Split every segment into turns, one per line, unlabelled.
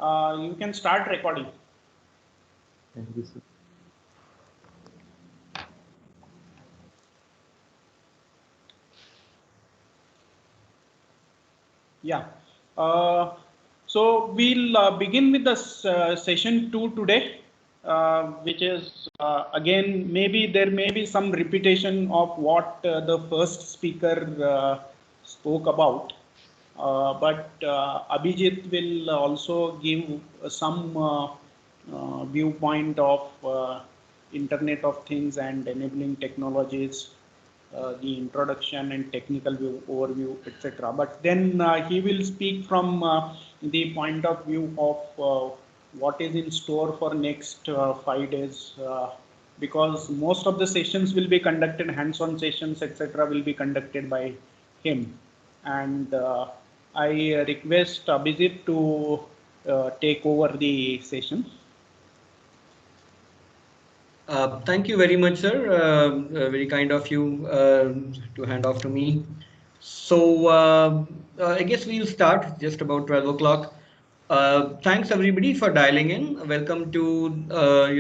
You can start recording.
Thank you, sir.
Yeah. So we'll begin with the session 2 today, which is again, maybe there may be some repetition of what the first speaker spoke about. But Abhijit will also give some viewpoint of Internet of Things and enabling technologies, the introduction and technical overview, etc. But then he will speak from the point of view of what is in store for next 5 days, because most of the sessions will be conducted, hands-on sessions, etc. will be conducted by him. And I request Abhijit to take over the session.
Thank you very much, sir. Very kind of you to hand off to me. So I guess we'll start just about 12 o'clock. Thanks everybody for dialing in. Welcome to,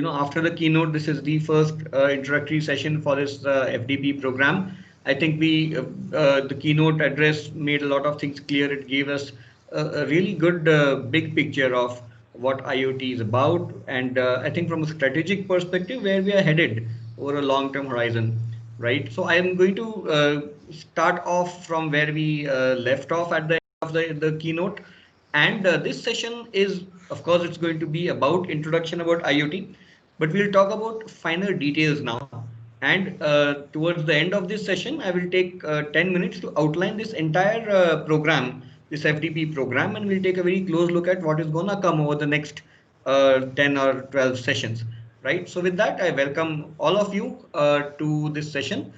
after the keynote, this is the first introductory session for this FDP program. I think the keynote address made a lot of things clear. It gave us a really good big picture of what IoT is about, and I think from a strategic perspective where we are headed over a long-term horizon, right? So I am going to start off from where we left off at the end of the keynote, and this session is, of course, it's going to be about introduction about IoT, but we'll talk about finer details now. And towards the end of this session, I will take 10 minutes to outline this entire program, this FDP program, and we'll take a very close look at what is going to come over the next 10 or 12 sessions, right? So with that, I welcome all of you to this session,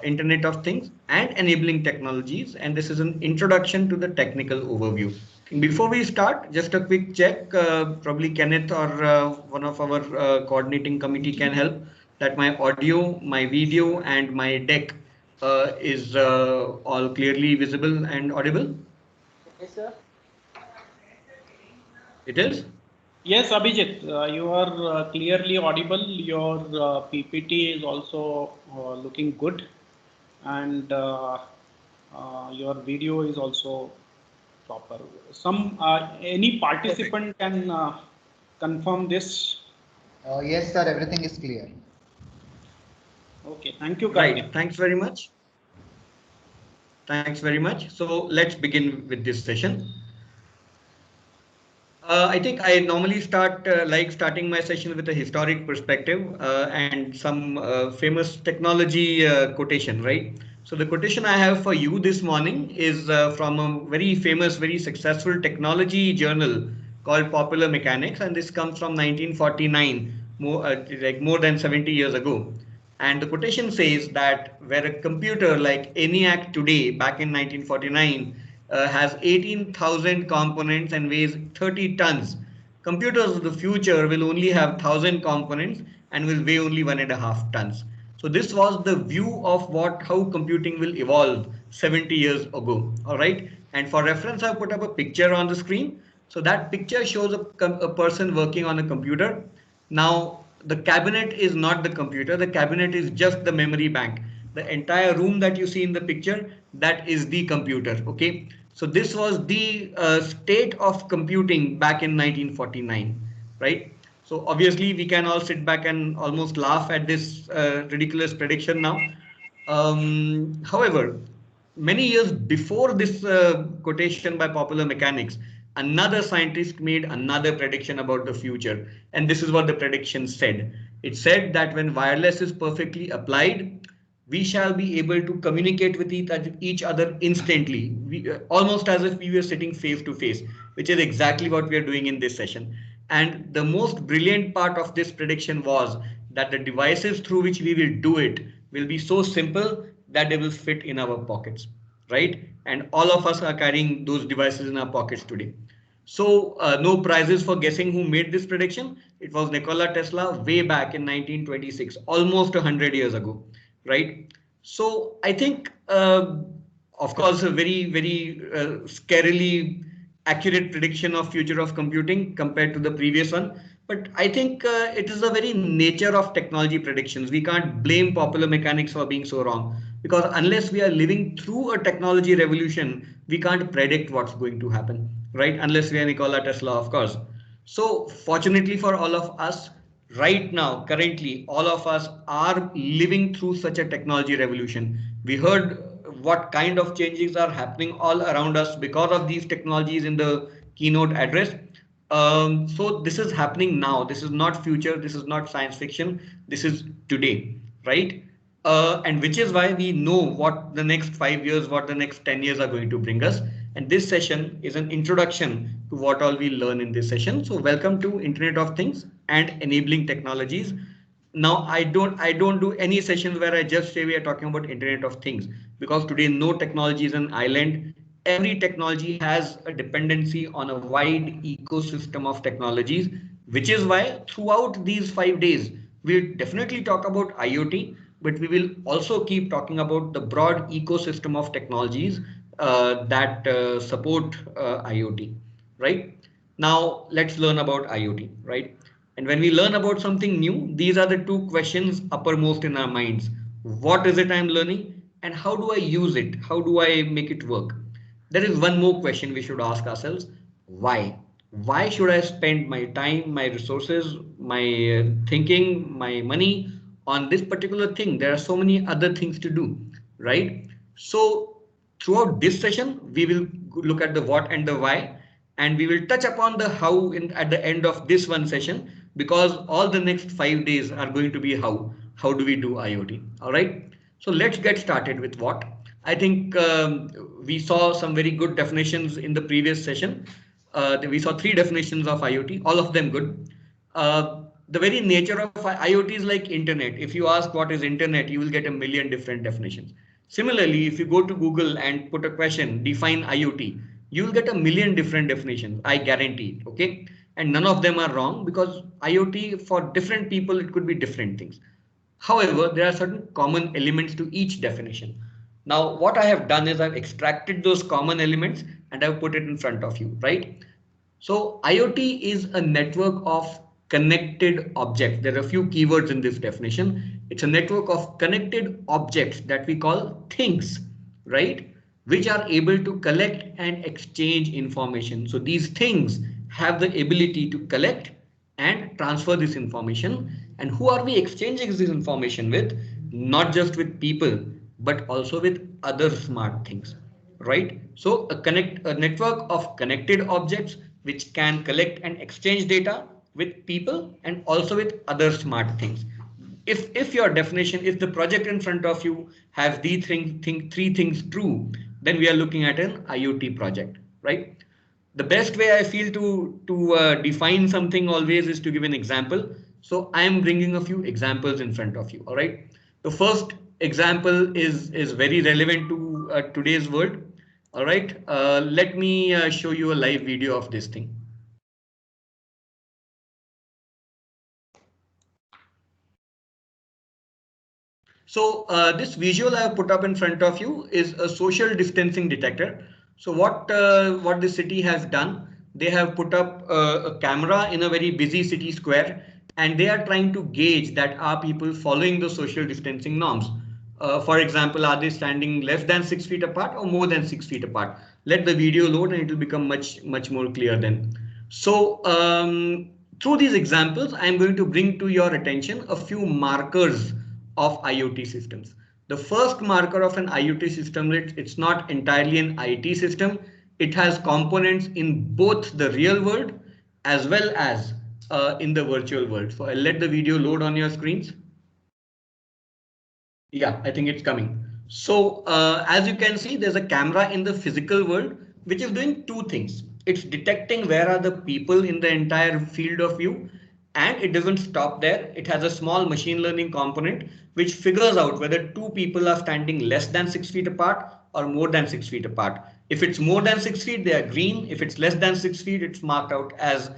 Internet of Things and Enabling Technologies, and this is an introduction to the technical overview. Before we start, just a quick check, probably Kenneth or one of our coordinating committee can help, that my audio, my video and my deck is all clearly visible and audible?
Yes, sir.
It is?
Yes, Abhijit, you are clearly audible. Your PPT is also looking good, and your video is also proper. Any participant can confirm this.
Yes, sir. Everything is clear.
Okay, thank you,
Right.
Karthik.
Thanks very much. Thanks very much. So let's begin with this session. I think I normally start like starting my session with a historic perspective and some famous technology quotation, right? So the quotation I have for you this morning is from a very famous, very successful technology journal called Popular Mechanics, and this comes from 1949, more than 70 years ago. And the quotation says that where a computer like ENIAC today, back in 1949, has 18,000 components and weighs 30 tons. Computers of the future will only have 1,000 components and will weigh only 1.5 tons. So this was the view of how computing will evolve 70 years ago. All right. And for reference, I've put up a picture on the screen. So that picture shows a person working on a computer. Now, the cabinet is not the computer. The cabinet is just the memory bank. The entire room that you see in the picture, that is the computer. Okay. So this was the state of computing back in 1949, right? So obviously we can all sit back and almost laugh at this ridiculous prediction now. However, many years before this quotation by Popular Mechanics, another scientist made another prediction about the future. And this is what the prediction said. It said that when wireless is perfectly applied, we shall be able to communicate with each other instantly, almost as if we were sitting face to face, which is exactly what we are doing in this session. And the most brilliant part of this prediction was that the devices through which we will do it will be so simple that they will fit in our pockets, right? And all of us are carrying those devices in our pockets today. So no prizes for guessing who made this prediction. It was Nikola Tesla way back in 1926, almost 100 years ago, right? So I think, of course, a very, very scarily accurate prediction of future of computing compared to the previous one. But I think it is the very nature of technology predictions. We can't blame popular mechanics for being so wrong, because unless we are living through a technology revolution, we can't predict what's going to happen, right? Unless we are Nikola Tesla, of course. So fortunately for all of us, right now, currently, all of us are living through such a technology revolution. We heard what kind of changes are happening all around us because of these technologies in the keynote address. So this is happening now. This is not future. This is not science fiction. This is today, right? And which is why we know what the next 5 years, what the next 10 years are going to bring us. And this session is an introduction to what all we learn in this session. So welcome to Internet of Things and Enabling Technologies. Now I don't do any sessions where I just say we are talking about Internet of Things, because today no technology is an island. Every technology has a dependency on a wide ecosystem of technologies, which is why throughout these 5 days we'll definitely talk about IoT, but we will also keep talking about the broad ecosystem of technologies that support IoT, right? Now let's learn about IoT, right? And when we learn about something new, these are the two questions uppermost in our minds. What is it I'm learning, and how do I use it? How do I make it work? There is one more question we should ask ourselves. Why? Why should I spend my time, my resources, my thinking, my money on this particular thing? There are so many other things to do, right? So throughout this session, we will look at the what and the why, and we will touch upon the how at the end of this one session, because all the next 5 days are going to be how. How do we do IoT? All right. So let's get started with what. I think we saw some very good definitions in the previous session. We saw 3 definitions of IoT, all of them good. The very nature of IoT is like internet. If you ask what is internet, you will get a million different definitions. Similarly, if you go to Google and put a question, define IoT, you will get a million different definitions. I guarantee it. Okay. And none of them are wrong, because IoT for different people, it could be different things. However, there are certain common elements to each definition. Now, what I have done is I've extracted those common elements and I've put it in front of you, right? So IoT is a network of connected objects. There are a few keywords in this definition. It's a network of connected objects that we call things, right? Which are able to collect and exchange information. So these things have the ability to collect and transfer this information. And who are we exchanging this information with? Not just with people, but also with other smart things, right? So a network of connected objects which can collect and exchange data with people and also with other smart things. If your definition, if the project in front of you has these three things true, then we are looking at an IoT project, right? The best way I feel to define something always is to give an example. So I am bringing a few examples in front of you. All right. The first example is very relevant to today's world. All right. Let me show you a live video of this thing. So this visual I have put up in front of you is a social distancing detector. So what the city has done, they have put up a camera in a very busy city square, and they are trying to gauge that are people following the social distancing norms. For example, are they standing less than 6 feet apart or more than 6 feet apart? Let the video load and it will become much more clear then. So through these examples, I am going to bring to your attention a few markers of IoT systems. The first marker of an IoT system, it's not entirely an IT system. It has components in both the real world as well as in the virtual world. So I'll let the video load on your screens. Yeah, I think it's coming. So as you can see, there's a camera in the physical world, which is doing two things. It's detecting where are the people in the entire field of view, and it doesn't stop there. It has a small machine learning component which figures out whether two people are standing less than 6 feet apart or more than 6 feet apart. If it's more than 6 feet, they are green. If it's less than 6 feet, it's marked out as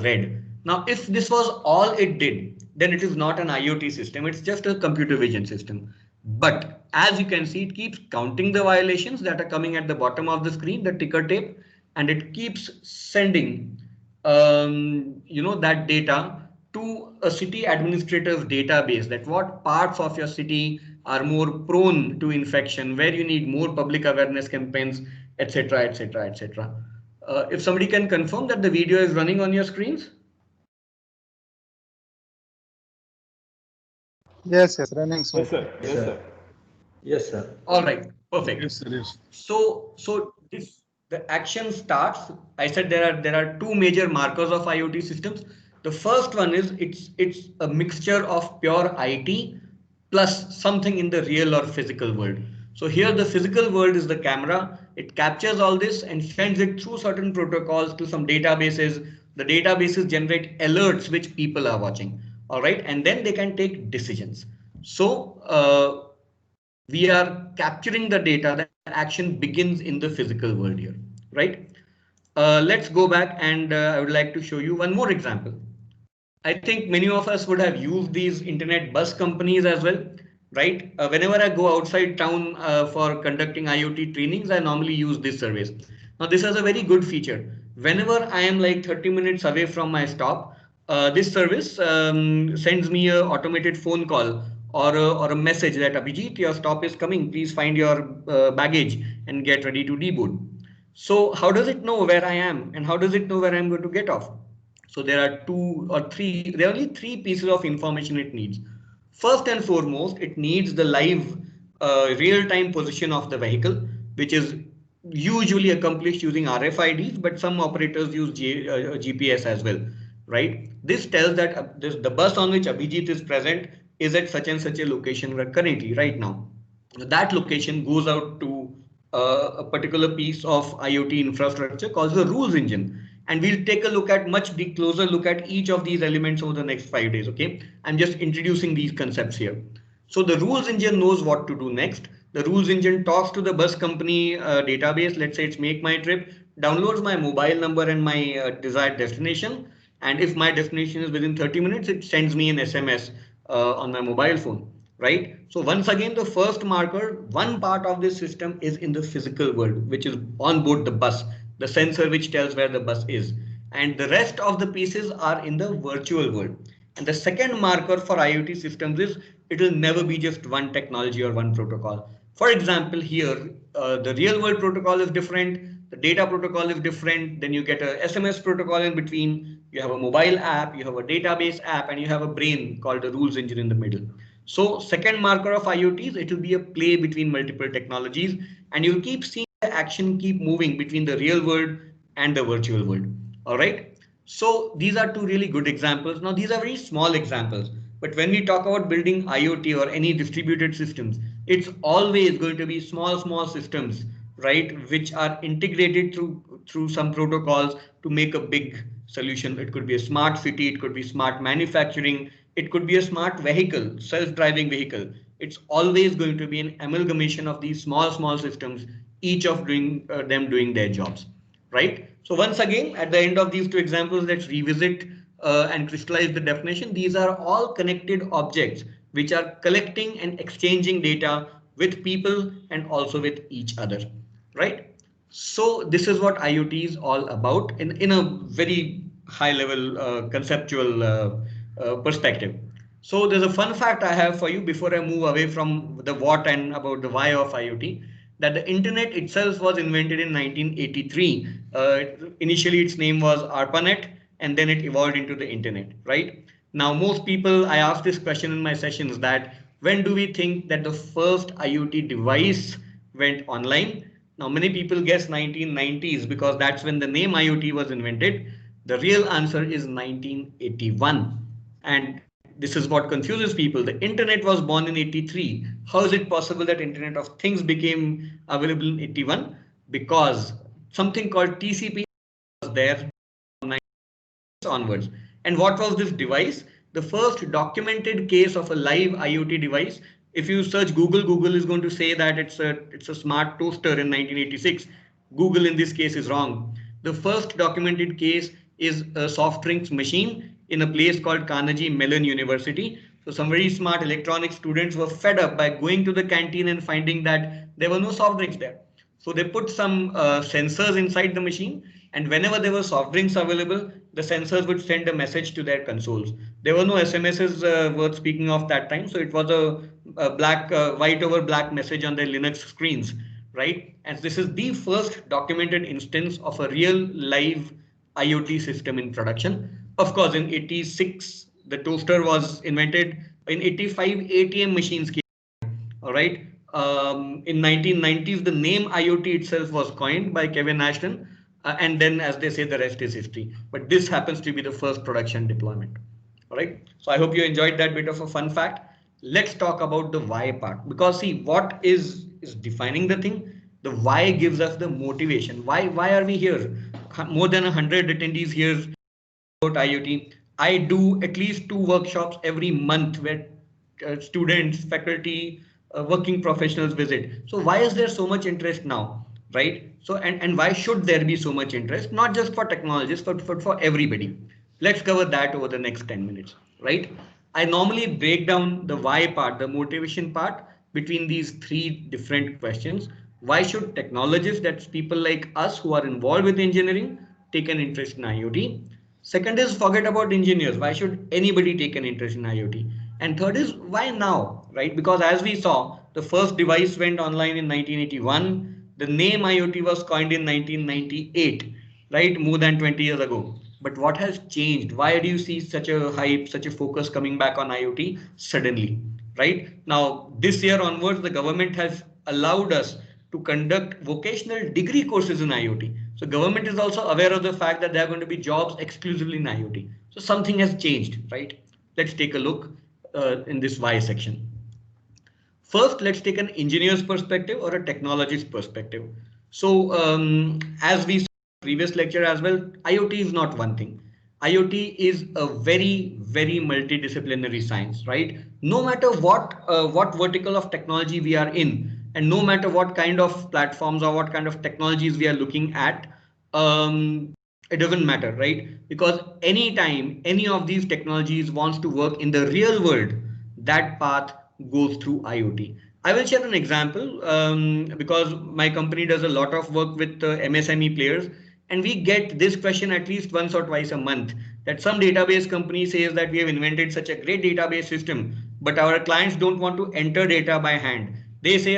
red. Now, if this was all it did, then it is not an IoT system. It's just a computer vision system. But as you can see, it keeps counting the violations that are coming at the bottom of the screen, the ticker tape, and it keeps sending that data to a city administrator's database, that what parts of your city are more prone to infection, where you need more public awareness campaigns, etc., etc., etc. If somebody can confirm that the video is running on your screens.
Yes, yes, running
Yes,
smooth.
sir. Yes, sir. Yes, sir.
All right, perfect.
Yes, sir, yes.
So the action starts. I said there are two major markers of IoT systems. The first one is it's a mixture of pure IT plus something in the real or physical world. So here the physical world is the camera. It captures all this and sends it through certain protocols to some databases. The databases generate alerts which people are watching. All right, and then they can take decisions. So we are capturing the data. The action begins in the physical world here, right? Let's go back, and I would like to show you one more example. I think many of us would have used these internet bus companies as well, right? Whenever I go outside town for conducting IoT trainings, I normally use this service. Now, this has a very good feature. Whenever I am like 30 minutes away from my stop, this service sends me a automated phone call or a message that Abhijit, your stop is coming. Please find your baggage and get ready to deboard. So how does it know where I am, and how does it know where I'm going to get off? So there are only three pieces of information it needs. First and foremost, it needs the live real-time position of the vehicle, which is usually accomplished using RFIDs, but some operators use GPS as well, right? This tells that the bus on which Abhijit is present is at such and such a location currently, right now. That location goes out to a particular piece of IoT infrastructure called the rules engine. And we'll take a look at closer look at each of these elements over the next 5 days. Okay, I'm just introducing these concepts here. So the rules engine knows what to do next. The rules engine talks to the bus company database. Let's say it's Make My Trip, downloads my mobile number and my desired destination. And if my destination is within 30 minutes, it sends me an SMS on my mobile phone, right? So once again, the first marker, one part of this system is in the physical world, which is on board the bus, the sensor which tells where the bus is. And the rest of the pieces are in the virtual world. And the second marker for IoT systems is it will never be just one technology or one protocol. For example, here, the real world protocol is different, the data protocol is different, then you get a SMS protocol in between, you have a mobile app, you have a database app, and you have a brain called the rules engine in the middle. So second marker of IoTs, it will be a play between multiple technologies, and you'll keep seeing the action keep moving between the real world and the virtual world. All right. So these are two really good examples. Now, these are very small examples, but when we talk about building IoT or any distributed systems, it's always going to be small systems, right, which are integrated through some protocols to make a big solution. It could be a smart city, it could be smart manufacturing, it could be a smart vehicle, self-driving vehicle. It's always going to be an amalgamation of these small systems, each of them doing their jobs, right? So once again, at the end of these two examples, let's revisit and crystallize the definition. These are all connected objects which are collecting and exchanging data with people and also with each other, right? So this is what IoT is all about in a very high level conceptual perspective. So there's a fun fact I have for you before I move away from the what and about the why of IoT, that the internet itself was invented in 1983. Initially, its name was ARPANET, and then it evolved into the internet, right? Now, most people, I ask this question in my sessions, that when do we think that the first IoT device went online? Now, many people guess 1990s because that's when the name IoT was invented. The real answer is 1981. And this is what confuses people. The internet was born in 83. How is it possible that Internet of Things became available in 81? Because something called TCP was there from 90s onwards. And what was this device? The first documented case of a live IoT device. If you search Google, Google is going to say that it's a smart toaster in 1986. Google in this case is wrong. The first documented case is a soft drinks machine in a place called Carnegie Mellon University. So some very smart electronics students were fed up by going to the canteen and finding that there were no soft drinks there. So they put some sensors inside the machine, and whenever there were soft drinks available, the sensors would send a message to their consoles. There were no SMSs worth speaking of that time, so it was a black, white over black message on their Linux screens, right? And this is the first documented instance of a real live IoT system in production. Of course, in 86, the toaster was invented. In 85, ATM machines came. All right. In 1990s, the name IoT itself was coined by Kevin Ashton, and then, as they say, the rest is history. But this happens to be the first production deployment. All right. So I hope you enjoyed that bit of a fun fact. Let's talk about the why part, because see, what is defining the thing. The why gives us the motivation. Why are we here? More than 100 attendees here about IoT. I do at least 2 workshops every month where students, faculty, working professionals visit. So why is there so much interest now, right? So and why should there be so much interest? Not just for technologists, but for everybody. Let's cover that over the next 10 minutes, right? I normally break down the why part, the motivation part between these 3 different questions. Why should technologists, that's people like us who are involved with engineering, take an interest in IoT? Second is forget about engineers. Why should anybody take an interest in IoT? And third is why now, right? Because as we saw, the first device went online in 1981. The name IoT was coined in 1998, right? More than 20 years ago. But what has changed? Why do you see such a hype, such a focus coming back on IoT suddenly, right? Now, this year onwards, the government has allowed us to conduct vocational degree courses in IoT. So government is also aware of the fact that there are going to be jobs exclusively in IoT. So something has changed, right? Let's take a look in this why section. First, let's take an engineer's perspective or a technologist perspective. So as we saw in the previous lecture as well, IoT is not one thing. IoT is a very, very multidisciplinary science, right? No matter what vertical of technology we are in, and no matter what kind of platforms or what kind of technologies we are looking at, it doesn't matter, right? Because anytime any of these technologies wants to work in the real world, that path goes through IoT. I will share an example because my company does a lot of work with MSME players, and we get this question at least once or twice a month, that some database company says that we have invented such a great database system, but our clients don't want to enter data by hand. They say,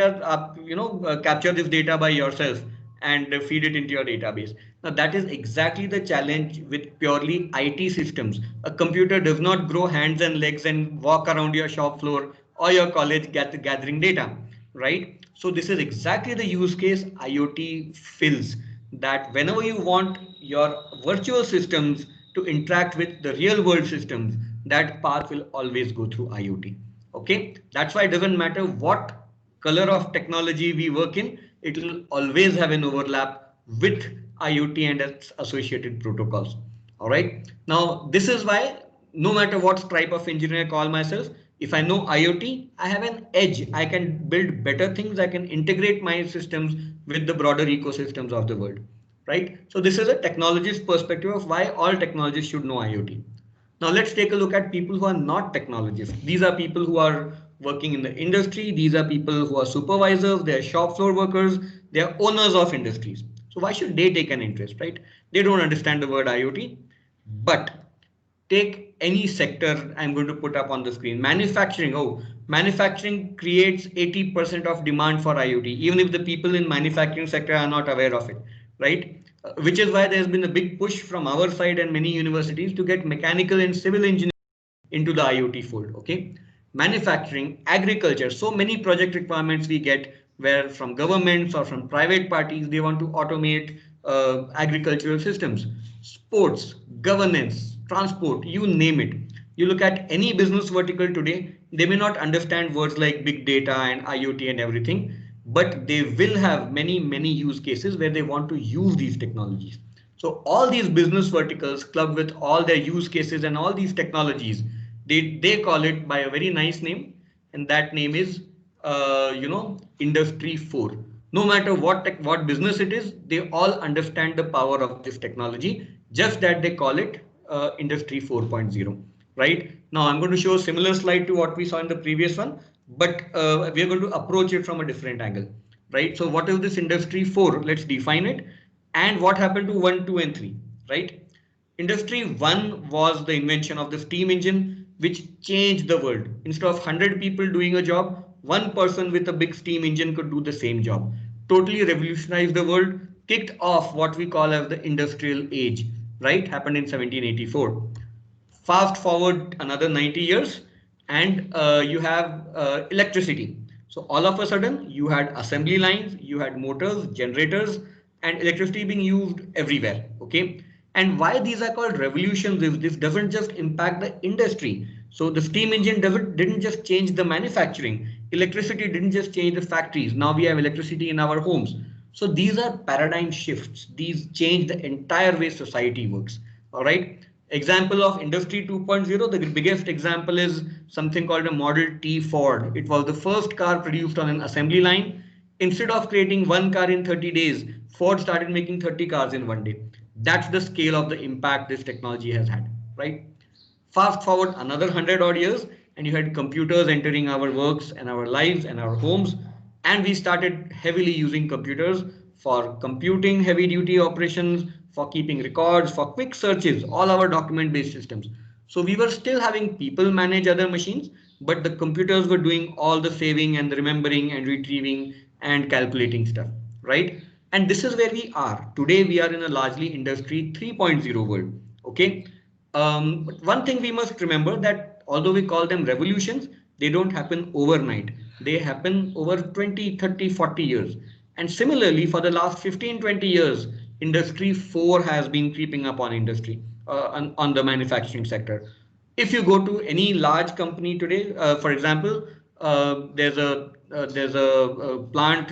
capture this data by yourself and feed it into your database. Now that is exactly the challenge with purely IT systems. A computer does not grow hands and legs and walk around your shop floor or your college gathering data, right? So this is exactly the use case IoT fills, that whenever you want your virtual systems to interact with the real world systems, that path will always go through IoT. Okay, that's why it doesn't matter what color of technology we work in, it will always have an overlap with IoT and its associated protocols. All right. Now, this is why no matter what stripe of engineer I call myself, if I know IoT, I have an edge. I can build better things. I can integrate my systems with the broader ecosystems of the world. Right. So this is a technologist perspective of why all technologists should know IoT. Now let's take a look at people who are not technologists. These are people who are working in the industry. These are people who are supervisors, they are shop floor workers, they are owners of industries. So why should they take an interest, right? They don't understand the word IoT, but take any sector I'm going to put up on the screen. Manufacturing. Oh, manufacturing creates 80% of demand for IoT, even if the people in manufacturing sector are not aware of it, right? Which is why there's been a big push from our side and many universities to get mechanical and civil engineering into the IoT fold. Okay, manufacturing, agriculture, so many project requirements we get where from governments or from private parties they want to automate agricultural systems, sports, governance, transport, you name it. You look at any business vertical today, they may not understand words like big data and IoT and everything, but they will have many use cases where they want to use these technologies. So all these business verticals clubbed with all their use cases and all these technologies, they call it by a very nice name, and that name is Industry 4. No matter what business it is, they all understand the power of this technology, just that they call it Industry 4.0. Right now, I'm going to show a similar slide to what we saw in the previous one, but we are going to approach it from a different angle. right? So what is this industry 4? Let's define it. And what happened to 1, 2, and 3, right? Industry 1 was the invention of the steam engine, which changed the world. Instead of 100 people doing a job, one person with a big steam engine could do the same job. Totally revolutionized the world, kicked off what we call as the industrial age, right? Happened in 1784. Fast forward another 90 years and you have electricity. So all of a sudden you had assembly lines, you had motors, generators, and electricity being used everywhere. Okay. And why these are called revolutions is this doesn't just impact the industry. So the steam engine didn't just change the manufacturing. Electricity didn't just change the factories. Now we have electricity in our homes. So these are paradigm shifts. These change the entire way society works. All right. Example of Industry 2.0, the biggest example is something called a Model T Ford. It was the first car produced on an assembly line. Instead of creating one car in 30 days, Ford started making 30 cars in one day. That's the scale of the impact this technology has had, right? Fast forward another 100 odd years, and you had computers entering our works and our lives and our homes. And we started heavily using computers for computing heavy duty operations, for keeping records, for quick searches, all our document based systems. So we were still having people manage other machines, but the computers were doing all the saving and the remembering and retrieving and calculating stuff, right? And this is where we are. Today we are in a largely industry 3.0 world. Okay. But one thing we must remember that although we call them revolutions, they don't happen overnight. They happen over 20, 30, 40 years. And similarly, for the last 15, 20 years, industry 4 has been creeping up on industry, on the manufacturing sector. If you go to any large company today, for example, there's a plant,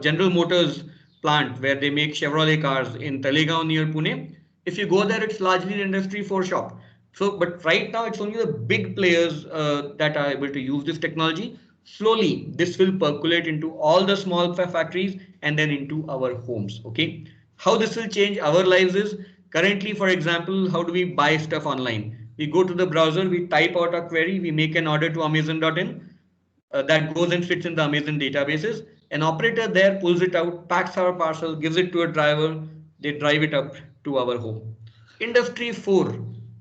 General Motors plant where they make Chevrolet cars in Talegaon near Pune. If you go there, it's largely an industry 4 shop. So, but right now it's only the big players that are able to use this technology. Slowly, this will percolate into all the small factories and then into our homes. Okay. How this will change our lives is currently, for example, how do we buy stuff online? We go to the browser, we type out a query, we make an order to Amazon.in that goes and sits in the Amazon databases. An operator there pulls it out, packs our parcel, gives it to a driver, they drive it up to our home. Industry 4,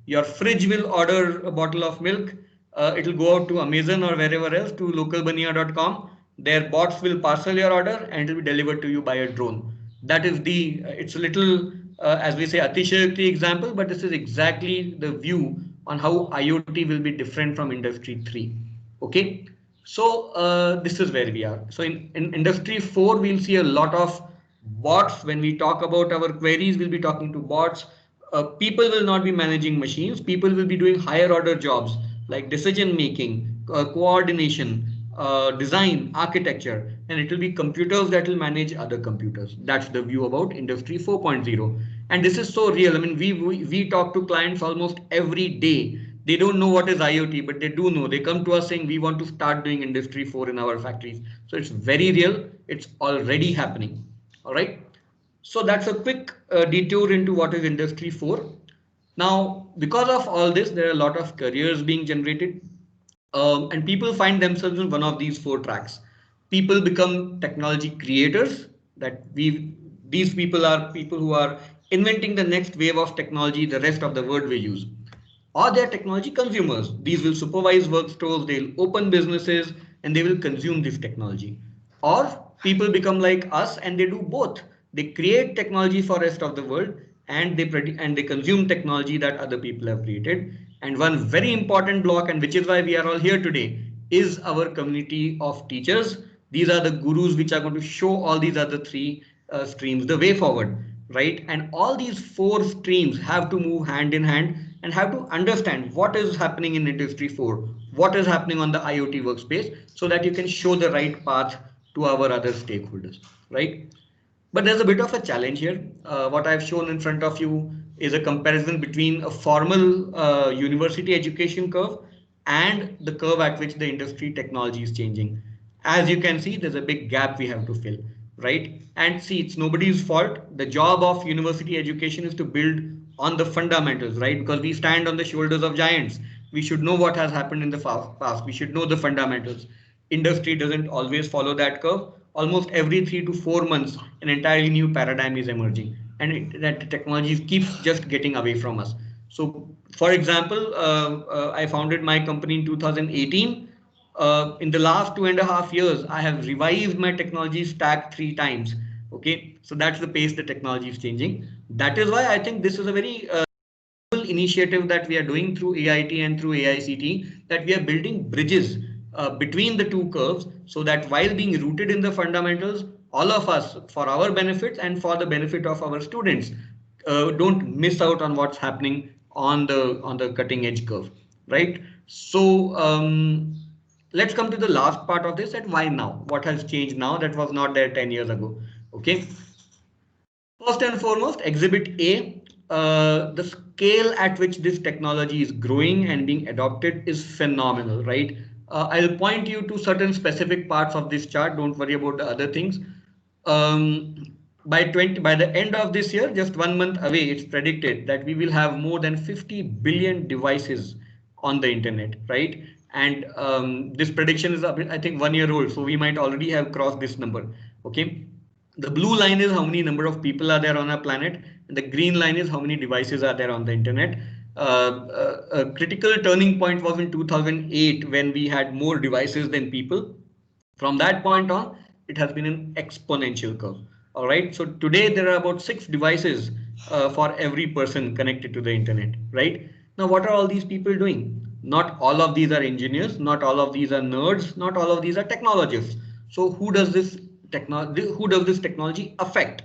your fridge will order a bottle of milk, it will go out to Amazon or wherever else to localbania.com. Their bots will parcel your order and it will be delivered to you by a drone. That is it's a little, as we say, Atishayukti example, but this is exactly the view on how IoT will be different from Industry 3. Okay. So this is where we are. So in Industry 4, we'll see a lot of bots. When we talk about our queries, we'll be talking to bots. People will not be managing machines. People will be doing higher order jobs like decision making, coordination, design, architecture, and it will be computers that will manage other computers. That's the view about Industry 4.0. And this is so real. I mean, we talk to clients almost every day. They don't know what is IoT, but they do know. They come to us saying we want to start doing Industry 4 in our factories. So it's very real. It's already happening. All right. So that's a quick detour into what is Industry 4. Now, because of all this, there are a lot of careers being generated, and people find themselves in one of these 4 tracks. People become technology creators. These people are people who are inventing the next wave of technology the rest of the world will use. Or they're technology consumers. These will supervise work stores, they'll open businesses, and they will consume this technology. Or people become like us and they do both. They create technology for rest of the world and they consume technology that other people have created. And one very important block, and which is why we are all here today, is our community of teachers. These are the gurus which are going to show all these other 3 streams the way forward, right? And all these 4 streams have to move hand in hand and have to understand what is happening in Industry 4, what is happening on the IoT workspace, so that you can show the right path to our other stakeholders, right? But there's a bit of a challenge here. What I've shown in front of you is a comparison between a formal university education curve and the curve at which the industry technology is changing. As you can see, there's a big gap we have to fill, right? And see, it's nobody's fault. The job of university education is to build on the fundamentals, right? Because we stand on the shoulders of giants. We should know what has happened in the past. We should know the fundamentals. Industry doesn't always follow that curve. almost every 3 to 4 months, an entirely new paradigm is emerging, and that technology keeps just getting away from us. So, for example, I founded my company in 2018. In the last 2.5 years, I have revised my technology stack 3 times. Okay, so that's the pace the technology is changing. That is why I think this is a very initiative that we are doing through AIT and through AICT, that we are building bridges between the two curves, so that while being rooted in the fundamentals, all of us, for our benefit and for the benefit of our students, don't miss out on what's happening on the cutting edge curve, right? So let's come to the last part of this, and why now? What has changed now that was not there 10 years ago? Okay. First and foremost, Exhibit A, the scale at which this technology is growing and being adopted is phenomenal, right? I'll point you to certain specific parts of this chart. Don't worry about the other things. By the end of this year, just 1 month away, it's predicted that we will have more than 50 billion devices on the internet, right? And this prediction is, I think, 1 year old, so we might already have crossed this number. Okay. The blue line is how many number of people are there on our planet, and the green line is how many devices are there on the internet. A critical turning point was in 2008 when we had more devices than people. From that point on, it has been an exponential curve. All right. So today there are about 6 devices for every person connected to the internet. Right. Now, what are all these people doing? Not all of these are engineers. Not all of these are nerds. Not all of these are technologists. So who does this technology affect?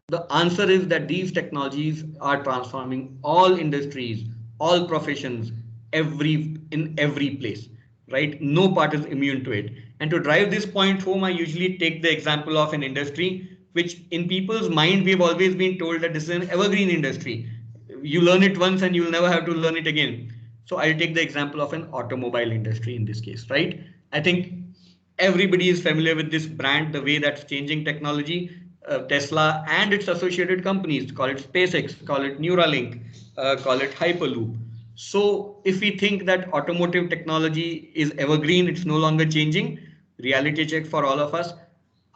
The answer is that these technologies are transforming all industries, all professions, in every place, right? No part is immune to it. And to drive this point home, I usually take the example of an industry which, in people's mind, we've always been told that this is an evergreen industry. You learn it once and you'll never have to learn it again. So I'll take the example of an automobile industry in this case, right? I think everybody is familiar with this brand, the way that's changing technology. Tesla and its associated companies, call it SpaceX, call it Neuralink, call it Hyperloop. So if we think that automotive technology is evergreen, it's no longer changing, reality check for all of us.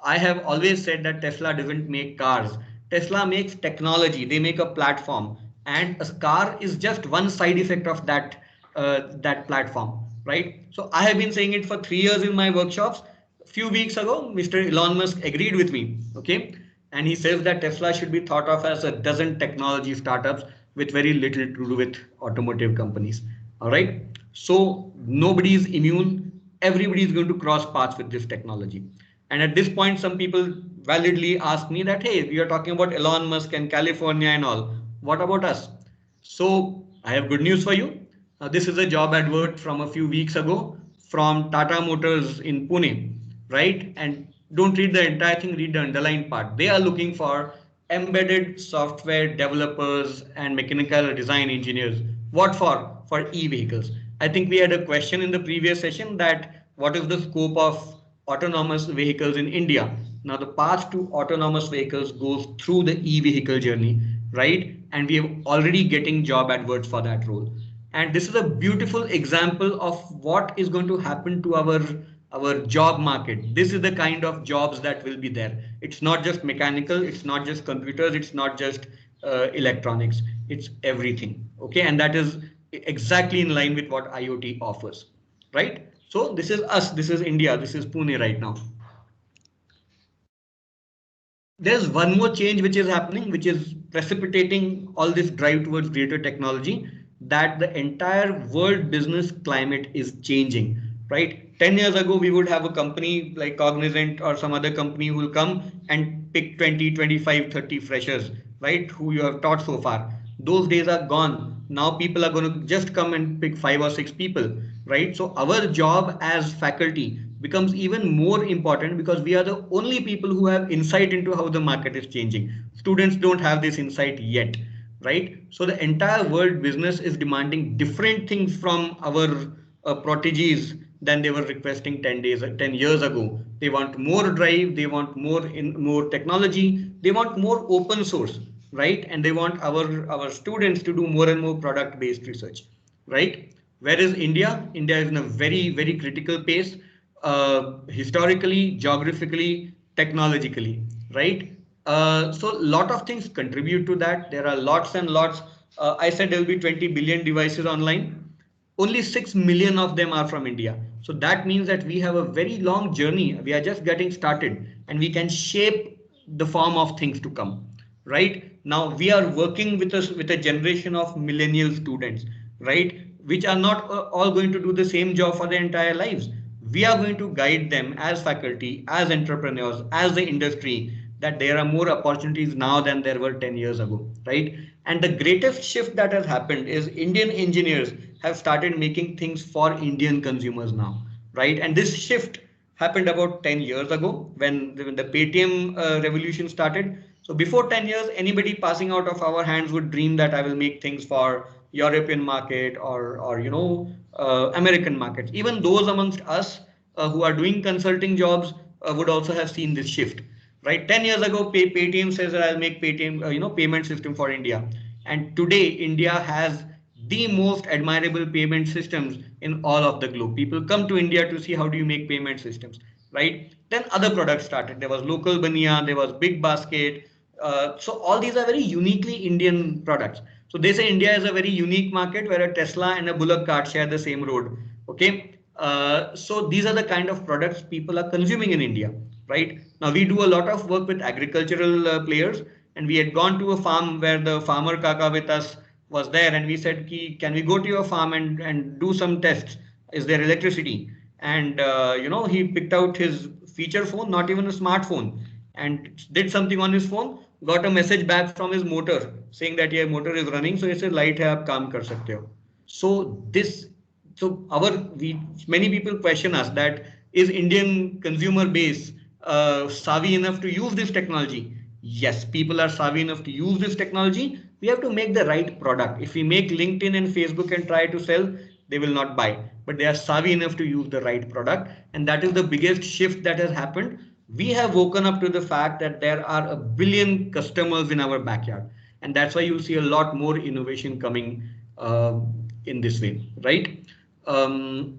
I have always said that Tesla doesn't make cars. Tesla makes technology. They make a platform, and a car is just one side effect of that platform, right? So I have been saying it for 3 years in my workshops. A few weeks ago, Mr. Elon Musk agreed with me, okay, and he says that Tesla should be thought of as a dozen technology startups with very little to do with automotive companies. All right. So nobody is immune. Everybody is going to cross paths with this technology. And at this point, some people validly ask me that, hey, we are talking about Elon Musk and California and all. What about us? So I have good news for you. This is a job advert from a few weeks ago from Tata Motors in Pune, right? And don't read the entire thing, read the underlined part. They are looking for embedded software developers and mechanical design engineers. What for? For e-vehicles. I think we had a question in the previous session that what is the scope of autonomous vehicles in India? Now the path to autonomous vehicles goes through the e-vehicle journey, right? And we are already getting job adverts for that role. And this is a beautiful example of what is going to happen to our job market. This is the kind of jobs that will be there. It's not just mechanical, it's not just computers, it's not just electronics, it's everything. Okay, and that is exactly in line with what IoT offers, right? So this is us, this is India, this is Pune right now. There's one more change which is happening, which is precipitating all this drive towards greater technology, that the entire world business climate is changing, right? 10 years ago, we would have a company like Cognizant or some other company who will come and pick 20, 25, 30 freshers, right? Who you have taught so far. Those days are gone. Now people are going to just come and pick 5 or 6 people, right? So our job as faculty becomes even more important because we are the only people who have insight into how the market is changing. Students don't have this insight yet, right? So the entire world business is demanding different things from our proteges than they were requesting 10 years ago. They want more drive, they want more technology, they want more open source, right? And they want our students to do more and more product based research, right? Whereas India is in a very, very critical pace. historically, geographically, technologically, right? So a lot of things contribute to that. There are lots and lots. I said there will be 20 billion devices online. Only 6 million of them are from India. So that means that we have a very long journey. We are just getting started and we can shape the form of things to come. Right now, we are working with us with a generation of millennial students, right, which are not all going to do the same job for their entire lives. We are going to guide them as faculty, as entrepreneurs, as the industry, that there are more opportunities now than there were 10 years ago, right? And the greatest shift that has happened is Indian engineers have started making things for Indian consumers now, right? And this shift happened about 10 years ago when the Paytm revolution started. So before 10 years, anybody passing out of our hands would dream that I will make things for European market or American markets. Even those amongst us who are doing consulting jobs would also have seen this shift, right? 10 years ago, Paytm says that I'll make Paytm, payment system for India. And today, India has the most admirable payment systems in all of the globe. People come to India to see how do you make payment systems, right? Then other products started. There was local Bania, there was Big Basket. So all these are very uniquely Indian products. So they say India is a very unique market where a Tesla and a bullock cart share the same road. Okay. So these are the kind of products people are consuming in India, right? Now we do a lot of work with agricultural players, and we had gone to a farm where the farmer kaka with us was there, and we said, can we go to your farm and do some tests? Is there electricity? And he picked out his feature phone, not even a smartphone, and did something on his phone, got a message back from his motor saying that your motor is running, so it's a light hai, aap kaam kar sakte ho. So this, so many people question us that is Indian consumer base savvy enough to use this technology? Yes, people are savvy enough to use this technology. We have to make the right product. If we make LinkedIn and Facebook and try to sell, they will not buy, but they are savvy enough to use the right product. And that is the biggest shift that has happened. We have woken up to the fact that there are a billion customers in our backyard. And that's why you'll see a lot more innovation coming in this way, right? Um,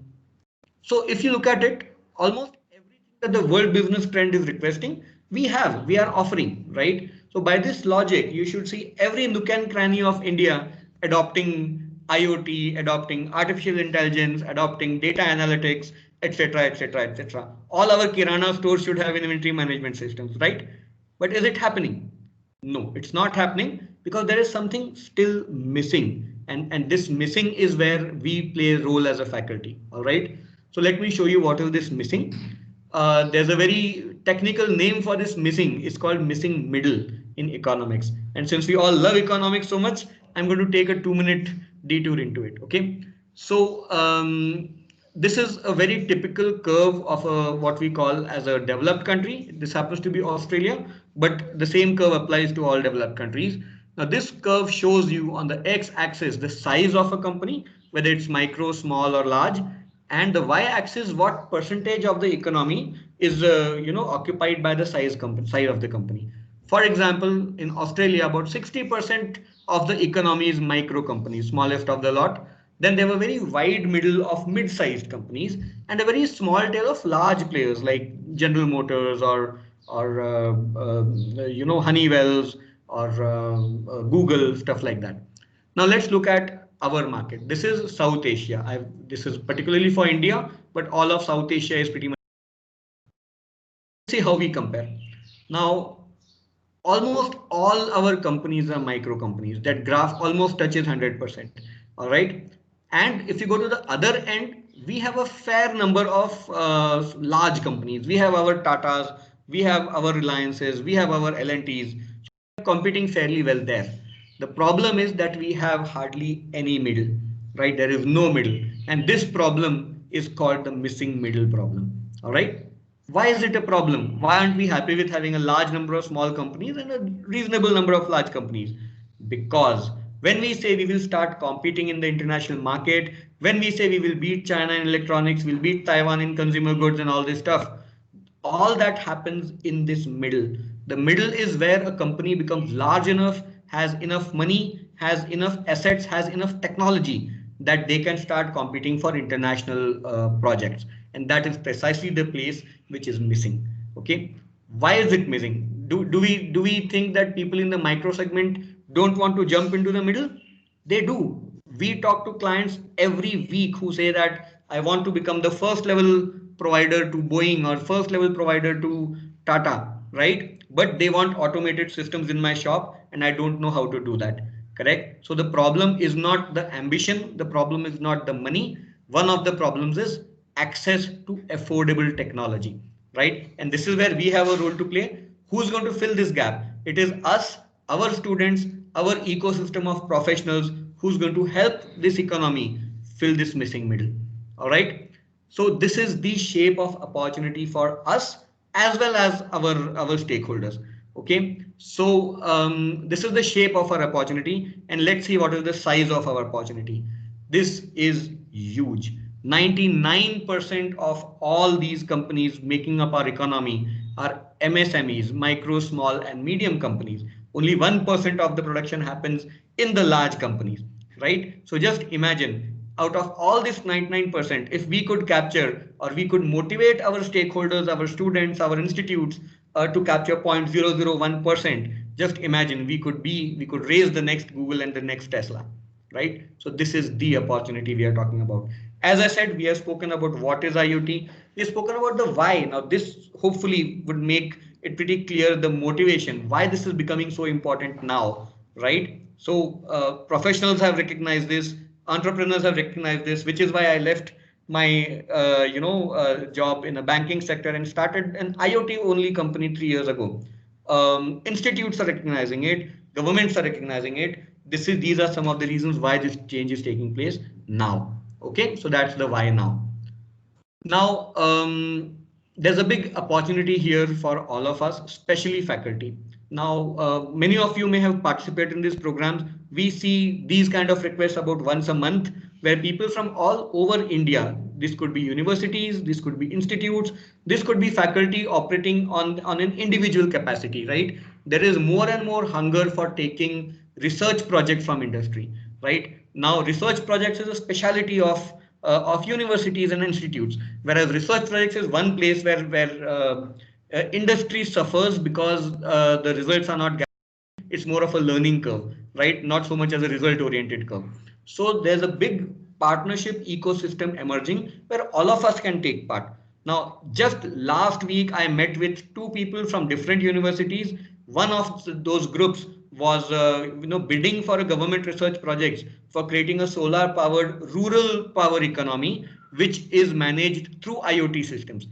so if you look at it, almost everything that the world business trend is requesting, we are offering, right? So by this logic, you should see every nook and cranny of India adopting IoT, adopting artificial intelligence, adopting data analytics, etc., etc., etc. All our Kirana stores should have inventory management systems, right? But is it happening? No, it's not happening because there is something still missing. And this missing is where we play a role as a faculty. All right. So let me show you what is this missing. There's a very technical name for this missing. It's called missing middle in economics. And since we all love economics so much, I'm going to take a 2-minute detour into it. Okay. So this is a very typical curve of what we call as a developed country. This happens to be Australia, but the same curve applies to all developed countries. Now this curve shows you on the x-axis the size of a company, whether it's micro, small or large, and the y-axis what percentage of the economy is occupied by the size of the company. For example, in Australia, about 60% of the economy is micro companies, smallest of the lot. Then there were very wide middle of mid-sized companies and a very small tail of large players like General Motors or Honeywells or Google, stuff like that. Now let's look at our market. This is South Asia. This is particularly for India, but all of South Asia is pretty much. See how we compare. Now, almost all our companies are micro companies. That graph almost touches 100%. All right. And if you go to the other end, we have a fair number of large companies. We have our Tatas, we have our Reliances, we have our L&Ts competing fairly well there. The problem is that we have hardly any middle, right? There is no middle. And this problem is called the missing middle problem. All right. Why is it a problem? Why aren't we happy with having a large number of small companies and a reasonable number of large companies? Because when we say we will start competing in the international market, when we say we will beat China in electronics, we'll beat Taiwan in consumer goods and all this stuff, all that happens in this middle. The middle is where a company becomes large enough, has enough money, has enough assets, has enough technology that they can start competing for international projects. and that is precisely the place which is missing. Okay, why is it missing? Do we think that people in the micro segment don't want to jump into the middle? They do. We talk to clients every week who say that I want to become the first level provider to Boeing or first level provider to Tata, right? But they want automated systems in my shop and I don't know how to do that. Correct? So the problem is not the ambition, the problem is not the money. One of the problems is access to affordable technology, right? And this is where we have a role to play. Who's going to fill this gap? It is us, our students, our ecosystem of professionals who's going to help this economy fill this missing middle. All right. So this is the shape of opportunity for us as well as our stakeholders. Okay. So this is the shape of our opportunity, and let's see what is the size of our opportunity. This is huge. 99% of all these companies making up our economy are MSMEs, micro, small, and medium companies. Only 1% of the production happens in the large companies, right? So just imagine, out of all this 99%, if we could capture or we could motivate our stakeholders, our students, our institutes to capture 0.001%, just imagine we could raise the next Google and the next Tesla, right? So this is the opportunity we are talking about. As I said, we have spoken about what is IoT. We have spoken about the why. Now this hopefully would make it pretty clear the motivation, why this is becoming so important now, right? So professionals have recognized this, entrepreneurs have recognized this, which is why I left my job in the banking sector and started an IoT only company 3 years ago. Institutes are recognizing it, governments are recognizing it. These are some of the reasons why this change is taking place now. Okay, so that's the why now. Now, there's a big opportunity here for all of us, especially faculty. Now, many of you may have participated in these programs. We see these kind of requests about once a month, where people from all over India, this could be universities, this could be institutes, this could be faculty operating on an individual capacity, right? There is more and more hunger for taking research projects from industry, right? Now, research projects is a specialty of universities and institutes, whereas research projects is one place where industry suffers because the results are not guaranteed. It's more of a learning curve, right? Not so much as a result oriented curve. So there's a big partnership ecosystem emerging where all of us can take part. Now, just last week, I met with two people from different universities. One of those groups was bidding for a government research projects for creating a solar powered rural power economy, which is managed through IoT systems,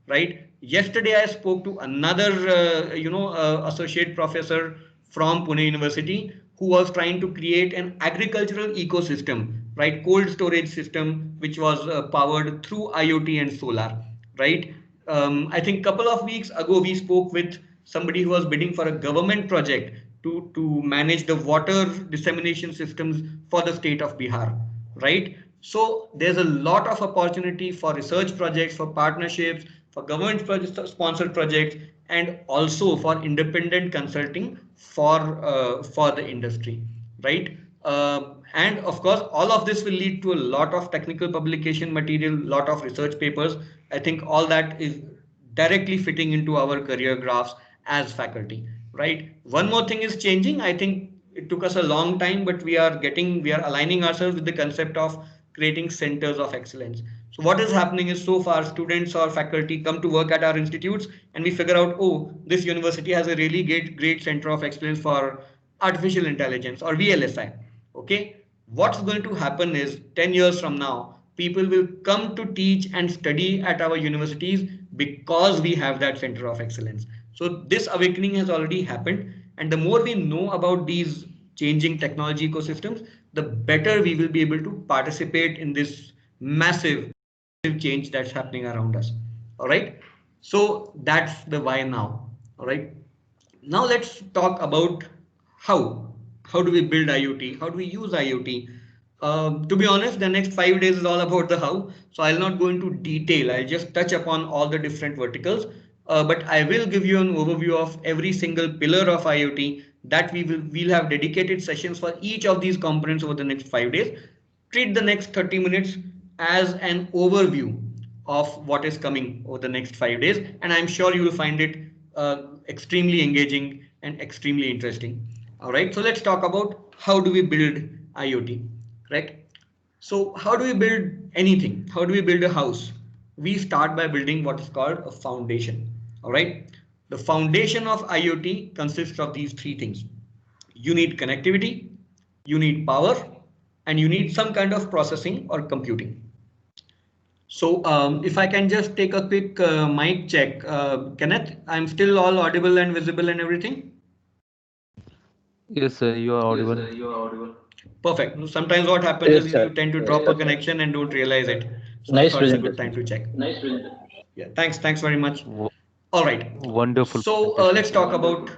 right? Yesterday I spoke to another associate professor from Pune University who was trying to create an agricultural ecosystem, right? Cold storage system which was powered through IoT and solar, right? I think a couple of weeks ago we spoke with somebody who was bidding for a government project to manage the water dissemination systems for the state of Bihar, right? So there's a lot of opportunity for research projects, for partnerships, for government sponsored projects, and also for independent consulting for the industry, right? And of course, all of this will lead to a lot of technical publication material, lot of research papers. I think all that is directly fitting into our career graphs as faculty, right? One more thing is changing. I think it took us a long time, but we are aligning ourselves with the concept of creating centers of excellence. So what is happening is, so far students or faculty come to work at our institutes and we figure out, oh, this university has a really great center of excellence for artificial intelligence or VLSI. Okay, what's going to happen is 10 years from now, people will come to teach and study at our universities because we have that center of excellence. So this awakening has already happened, and the more we know about these changing technology ecosystems, the better we will be able to participate in this massive change that's happening around us. All right. So that's the why now. All right. Now let's talk about how. How do we build IoT? How do we use IoT? To be honest, the next 5 days is all about the how. So I'll not go into detail. I'll just touch upon all the different verticals. But I will give you an overview of every single pillar of IoT that we'll have dedicated sessions for each of these components over the next 5 days. Treat the next 30 minutes as an overview of what is coming over the next 5 days, and I'm sure you will find it extremely engaging and extremely interesting. All right, so let's talk about how do we build IoT, correct? So how do we build anything? How do we build a house? We start by building what is called a foundation. All right. The foundation of IoT consists of these three things. You need connectivity, you need power, and you need some kind of processing or computing. So if I can just take a quick mic check, Kenneth, I'm still all audible and visible and everything.
Yes, sir, you are audible.
Perfect. Sometimes what happens
Yes,
is
sir.
you tend to drop a connection and don't realize it. So I
Nice
thought it's a good
presentation.
time to check. Yeah, thanks very much.
W-
All right.
Wonderful
So
presentation,
let's
sir.
talk about.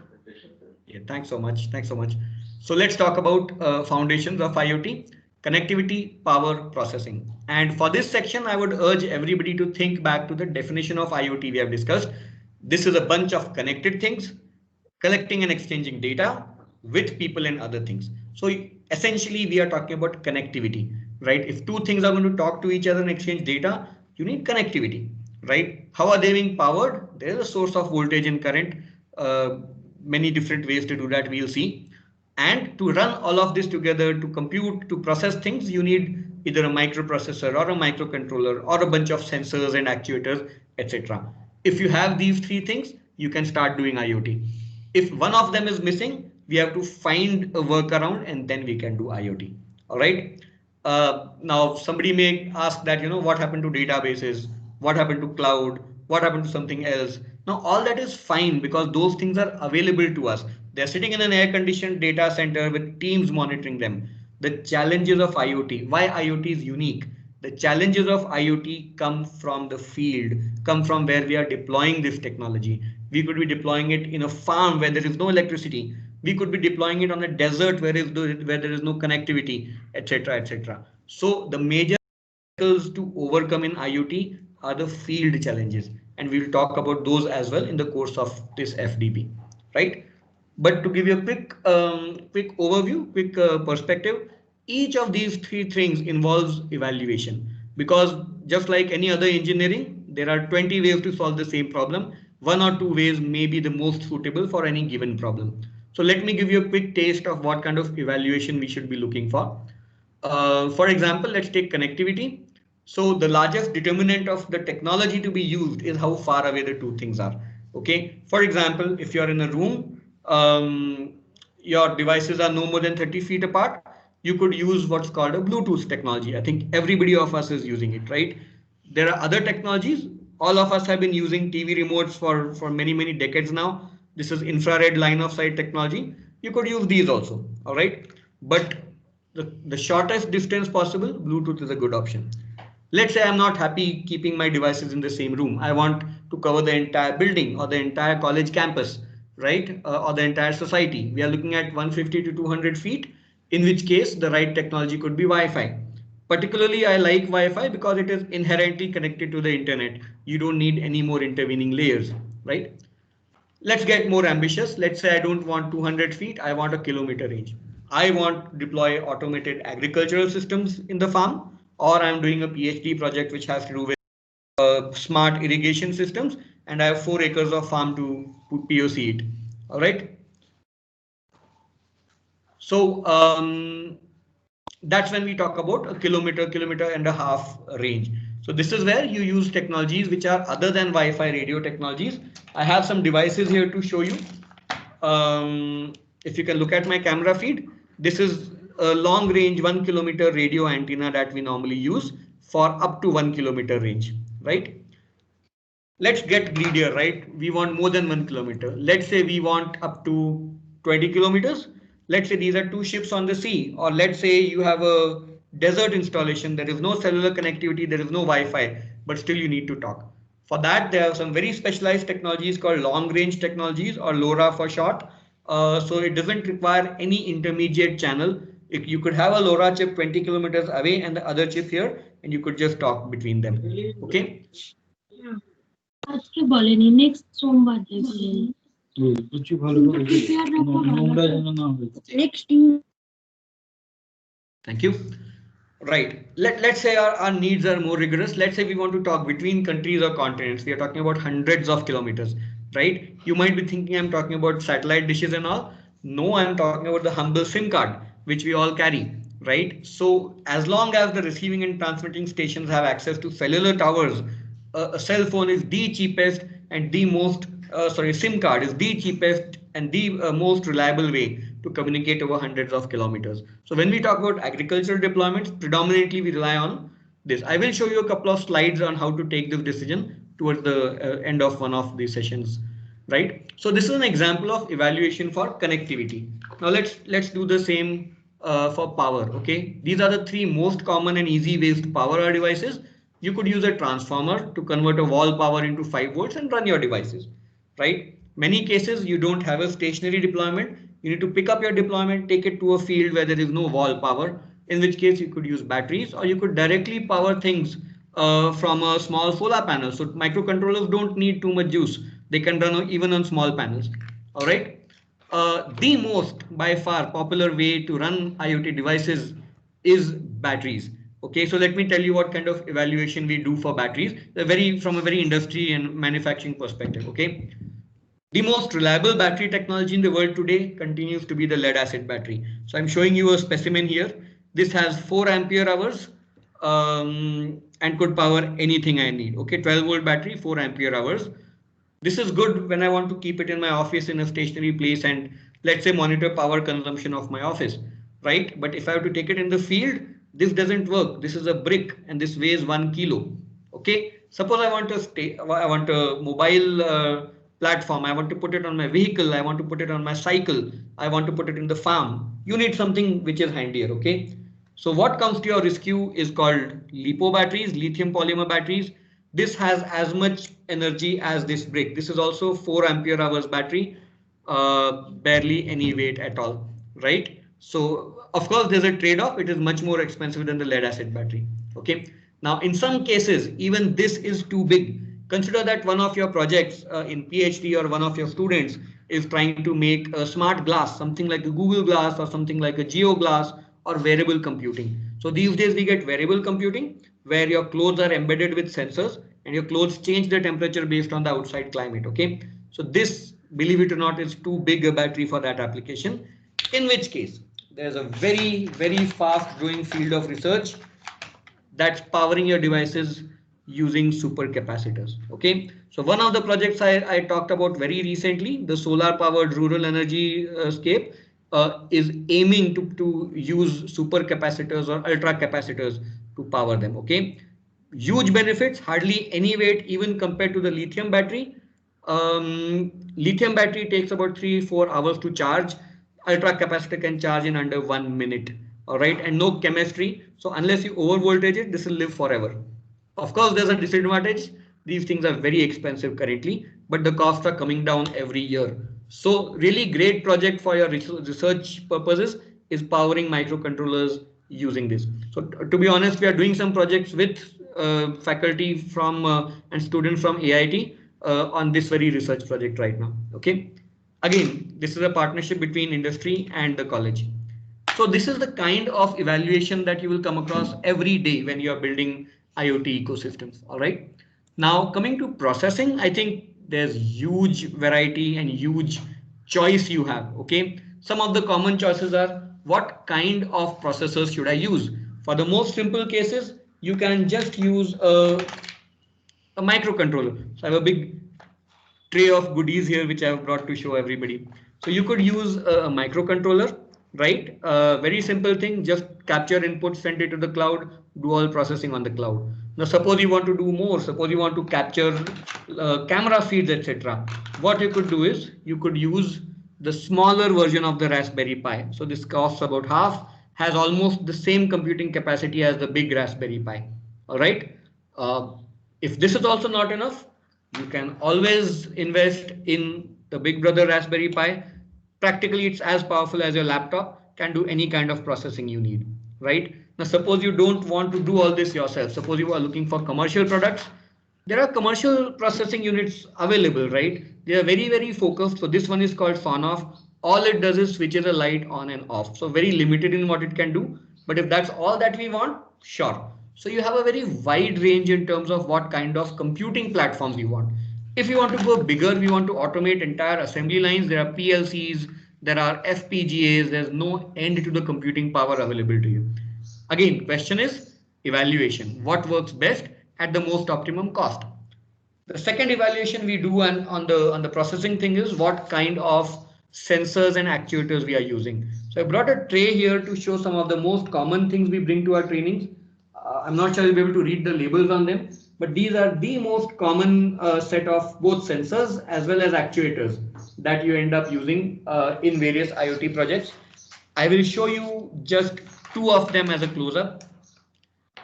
Yeah, thanks so much. Thanks so much. So let's talk about foundations of IoT, connectivity, power, processing. And for this section, I would urge everybody to think back to the definition of IoT we have discussed. This is a bunch of connected things, collecting and exchanging data with people and other things. So essentially, we are talking about connectivity, right? If two things are going to talk to each other and exchange data, you need connectivity, right? How are they being powered? There is a source of voltage and current. Many different ways to do that we'll see. And to run all of this together, to compute, to process things, you need either a microprocessor or a microcontroller or a bunch of sensors and actuators, etc. If you have these three things, you can start doing IoT. If one of them is missing, we have to find a workaround and then we can do IoT. All right. Now somebody may ask that, what happened to databases? What happened to cloud? What happened to something else? Now all that is fine because those things are available to us. They're sitting in an air conditioned data center with teams monitoring them. The challenges of IoT, why IoT is unique. The challenges of IoT come from the field, come from where we are deploying this technology. We could be deploying it in a farm where there is no electricity. We could be deploying it on a desert where there is no connectivity, etc., etc. So the major obstacles to overcome in IoT are the field challenges, and we will talk about those as well in the course of this FDP, right? But to give you a quick overview, quick perspective, each of these three things involves evaluation because just like any other engineering, there are 20 ways to solve the same problem. One or two ways may be the most suitable for any given problem. So let me give you a quick taste of what kind of evaluation we should be looking for. For example, let's take connectivity. So the largest determinant of the technology to be used is how far away the two things are. Okay. For example, if you're in a room, your devices are no more than 30 feet apart, you could use what's called a Bluetooth technology. I think everybody of us is using it, right? There are other technologies. All of us have been using TV remotes for many decades now. This is infrared line of sight technology. You could use these also. All right. But the shortest distance possible, Bluetooth is a good option. Let's say I'm not happy keeping my devices in the same room. I want to cover the entire building or the entire college campus, right? Or the entire society. We are looking at 150 to 200 feet, in which case the right technology could be Wi-Fi. Particularly, I like Wi-Fi because it is inherently connected to the internet. You don't need any more intervening layers, right? Let's get more ambitious. Let's say I don't want 200 feet, I want a kilometer range. I want to deploy automated agricultural systems in the farm, or I'm doing a PhD project which has to do with smart irrigation systems, and I have 4 acres of farm to POC it. All right. So that's when we talk about a kilometer and a half range. So this is where you use technologies which are other than Wi-Fi radio technologies. I have some devices here to show you. If you can look at my camera feed, this is a long range 1 kilometer radio antenna that we normally use for up to 1 kilometer range, right? Let's get greedier, right? We want more than 1 kilometer. Let's say we want up to 20 kilometers. Let's say these are two ships on the sea, or let's say you have a desert installation. There is no cellular connectivity, there is no Wi-Fi, but still you need to talk. For that, there are some very specialized technologies called long range technologies, or LoRa for short. So it doesn't require any intermediate channel. If you could have a LoRa chip 20 kilometers away and the other chip here, and you could just talk between them. Okay.
আজকে বলেনি next সোমবার বলেনি
কিছু ভালো করে নোংরা যেন না হয়
next
Thank you. Right. Let's say our needs are more rigorous. Let's say we want to talk between countries or continents. We are talking about hundreds of kilometers, right? You might be thinking I'm talking about satellite dishes and all. No, I'm talking about the humble SIM card, which we all carry, right? So as long as the receiving and transmitting stations have access to cellular towers, a cell phone is the cheapest and the most, SIM card is the cheapest and the most reliable way to communicate over hundreds of kilometers. So when we talk about agricultural deployments, predominantly we rely on this. I will show you a couple of slides on how to take this decision towards the end of one of these sessions, right? So this is an example of evaluation for connectivity. Now let's do the same for power. Okay, these are the three most common and easy ways to power our devices. You could use a transformer to convert a wall power into 5 volts and run your devices, right? Many cases you don't have a stationary deployment. You need to pick up your deployment, take it to a field where there is no wall power, in which case you could use batteries, or you could directly power things from a small solar panel. So microcontrollers don't need too much juice. They can run even on small panels. All right. The most by far popular way to run IoT devices is batteries. Okay, so let me tell you what kind of evaluation we do for batteries, from a very industry and manufacturing perspective. Okay, the most reliable battery technology in the world today continues to be the lead acid battery. So I'm showing you a specimen here. This has 4 ampere hours and could power anything I need. Okay, 12-volt battery, 4 ampere hours. This is good when I want to keep it in my office in a stationary place and let's say monitor power consumption of my office, right? But if I have to take it in the field, this doesn't work. This is a brick and this weighs 1 kilo. Okay, suppose I want a mobile platform. I want to put it on my vehicle. I want to put it on my cycle. I want to put it in the farm. You need something which is handier. Okay, so what comes to your rescue is called LiPo batteries, lithium polymer batteries. This has as much energy as this brick. This is also 4 ampere hours battery, barely any weight at all, right? So of course there's a trade-off. It is much more expensive than the lead acid battery. Okay. Now in some cases, even this is too big. Consider that one of your projects in PhD or one of your students is trying to make a smart glass, something like a Google Glass or something like a Geo Glass or wearable computing. So these days we get wearable computing where your clothes are embedded with sensors and your clothes change the temperature based on the outside climate. Okay, so this, believe it or not, is too big a battery for that application, in which case there's a very fast growing field of research that's powering your devices using supercapacitors. Okay, so one of the projects I talked about very recently, the solar powered rural energy scape, is aiming to use supercapacitors or ultra capacitors to power them. Okay, huge benefits, hardly any weight even compared to the lithium battery. Lithium battery takes about 3-4 hours to charge. Ultra capacitor can charge in under 1 minute. All right, and no chemistry. So unless you over voltage it, this will live forever. Of course, there's a disadvantage. These things are very expensive currently, but the costs are coming down every year. So really great project for your research purposes is powering microcontrollers using this. So to be honest, we are doing some projects with faculty from and students from AIT on this very research project right now. Okay. Again, this is a partnership between industry and the college. So this is the kind of evaluation that you will come across every day when you are building IoT ecosystems. All right. Now coming to processing, I think there's huge variety and huge choice you have. Okay. Some of the common choices are what kind of processors should I use? For the most simple cases, you can just use a microcontroller. So I have a big tray of goodies here which I have brought to show everybody. So you could use a microcontroller, right? Very simple thing, just capture input, send it to the cloud, do all processing on the cloud. Now suppose you want to do more, suppose you want to capture camera feeds, etc. What you could do is you could use the smaller version of the Raspberry Pi. So this costs about half, has almost the same computing capacity as the big Raspberry Pi. All right. Uh, if this is also not enough, you can always invest in the big brother Raspberry Pi. Practically, it's as powerful as your laptop, can do any kind of processing you need, right? Now, suppose you don't want to do all this yourself. Suppose you are looking for commercial products. There are commercial processing units available, right? They are very focused. So this one is called Sonoff. All it does is switches a light on and off. So very limited in what it can do. But if that's all that we want, sure. So you have a very wide range in terms of what kind of computing platforms you want. If you want to go bigger, we want to automate entire assembly lines. There are PLCs, there are FPGAs. There's no end to the computing power available to you. Again, question is evaluation. What works best at the most optimum cost? The second evaluation we do on the processing thing is what kind of sensors and actuators we are using. So I brought a tray here to show some of the most common things we bring to our trainings. I'm not sure you'll be able to read the labels on them, but these are the most common set of both sensors as well as actuators that you end up using in various IoT projects. I will show you just two of them as a close-up.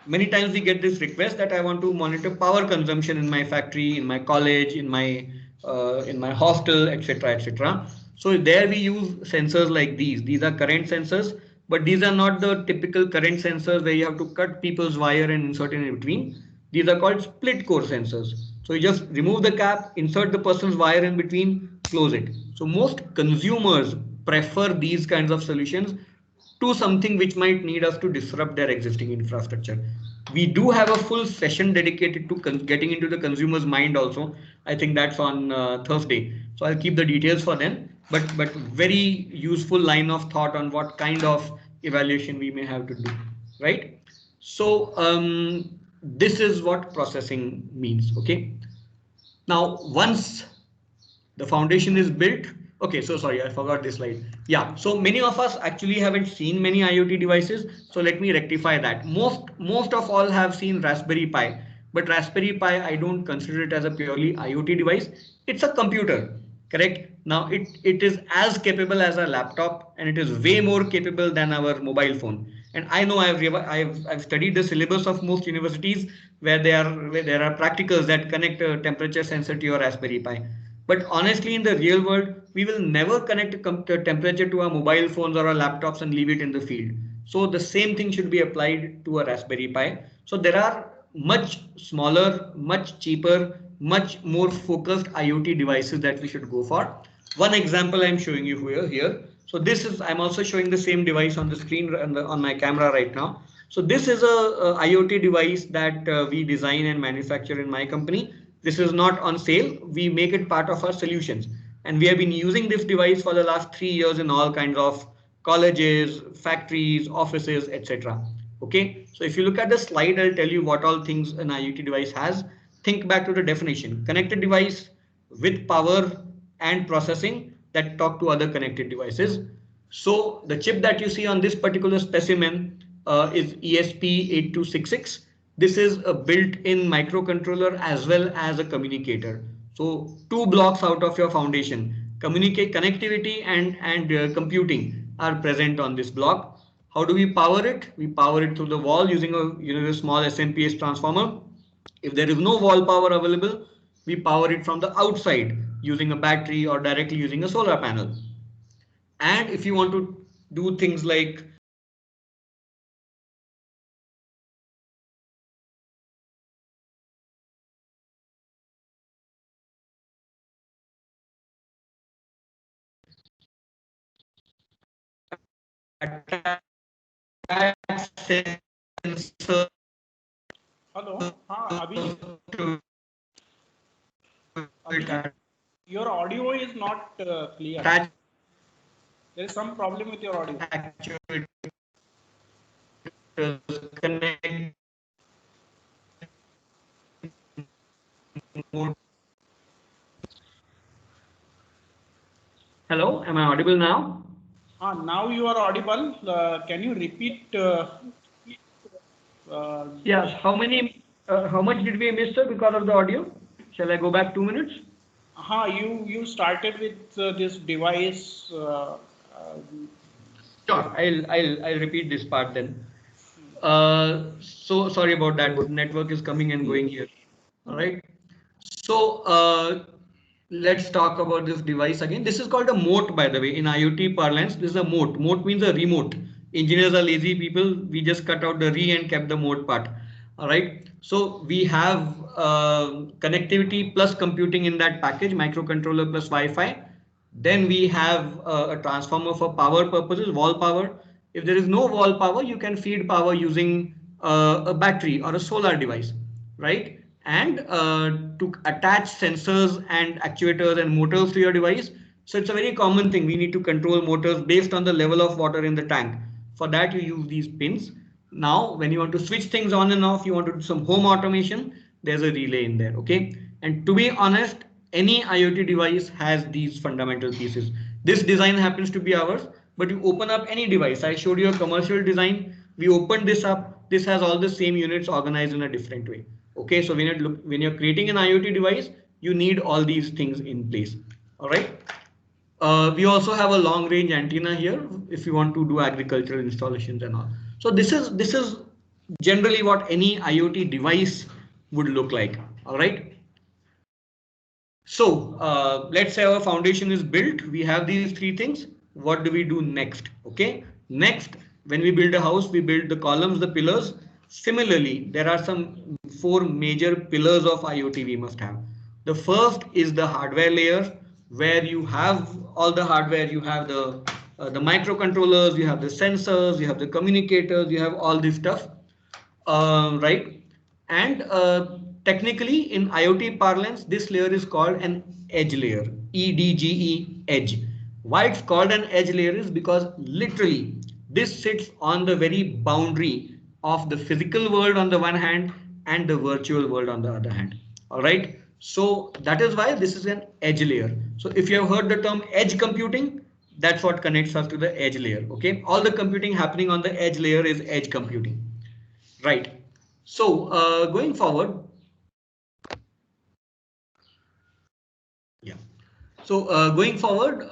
Many times we get this request that I want to monitor power consumption in my factory, in my college, in my hostel, etc., etc. So there we use sensors like these. These are current sensors, but these are not the typical current sensors where you have to cut people's wire and insert in between. These are called split core sensors. So you just remove the cap, insert the person's wire in between, close it. So most consumers prefer these kinds of solutions to something which might need us to disrupt their existing infrastructure. We do have a full session dedicated to getting into the consumer's mind also. I think that's on Thursday. So I'll keep the details for then. But very useful line of thought on what kind of evaluation we may have to do, right? So this is what processing means. Okay. Now once the foundation is built. Okay, so sorry, I forgot this slide. Yeah, so many of us actually haven't seen many IoT devices. So let me rectify that. Most of all have seen Raspberry Pi, but Raspberry Pi, I don't consider it as a purely IoT device. It's a computer, correct? Now it is as capable as a laptop, and it is way more capable than our mobile phone. And I know I've studied the syllabus of most universities where there are practicals that connect a temperature sensor to your Raspberry Pi. But honestly, in the real world, we will never connect a temperature to our mobile phones or our laptops and leave it in the field. So the same thing should be applied to a Raspberry Pi. So there are much smaller, much cheaper, much more focused IoT devices that we should go for. One example I'm showing you here. So this is, I'm also showing the same device on the screen on my camera right now. So this is a IoT device that we design and manufacture in my company. This is not on sale. We make it part of our solutions. And we have been using this device for the last 3 years in all kinds of colleges, factories, offices, etc. Okay, so if you look at the slide, I'll tell you what all things an IoT device has. Think back to the definition: connected device with power and processing that talk to other connected devices. So the chip that you see on this particular specimen is ESP8266. This is a built-in microcontroller as well as a communicator. So two blocks out of your foundation, connectivity and computing are present on this block. How do we power it? We power it through the wall using a small SMPS transformer. If there is no wall power available, we power it from the outside using a battery or directly using a solar panel. And if you want to do things like sensor
Hello. Abhijit, your audio is not clear. There is some problem with your audio.
Hello, am I audible now?
Now you are audible. Can you repeat?
Yes. How much did we miss, sir, because of the audio? Shall I go back 2 minutes?
You started with this device.
Sure. I'll repeat this part then. So sorry about that. Network is coming and going here. All right. So let's talk about this device again. This is called a moat, by the way, in IoT parlance. This is a moat. Moat means a remote. Engineers are lazy people. We just cut out the re and kept the moat part. All right. So we have connectivity plus computing in that package, microcontroller plus Wi-Fi. Then we have a transformer for power purposes, wall power. If there is no wall power, you can feed power using a battery or a solar device, right? And to attach sensors and actuators and motors to your device. So it's a very common thing. We need to control motors based on the level of water in the tank. For that, you use these pins. Now, when you want to switch things on and off, you want to do some home automation, there's a relay in there, okay? And to be honest, any IoT device has these fundamental pieces. This design happens to be ours, but you open up any device. I showed you a commercial design. We opened this up. This has all the same units organized in a different way. Okay, so when you're creating an IoT device, you need all these things in place. All right. We also have a long range antenna here if you want to do agricultural installations and all. So this is generally what any IoT device would look like. All right. So let's say our foundation is built. We have these three things. What do we do next? Okay. Next, when we build a house, we build the columns, the pillars. Similarly, there are some four major pillars of IoT we must have. The first is the hardware layer, where you have all the hardware. You have the microcontrollers, you have the sensors, you have the communicators, you have all this stuff, right? And technically in IoT parlance, this layer is called an edge layer, EDGE, edge. Why it's called an edge layer is because literally this sits on the very boundary of the physical world on the one hand and the virtual world on the other hand. All right. So that is why this is an edge layer. So if you have heard the term edge computing, that's what connects us to the edge layer. Okay. All the computing happening on the edge layer is edge computing. Right. So going forward, yeah. So going forward,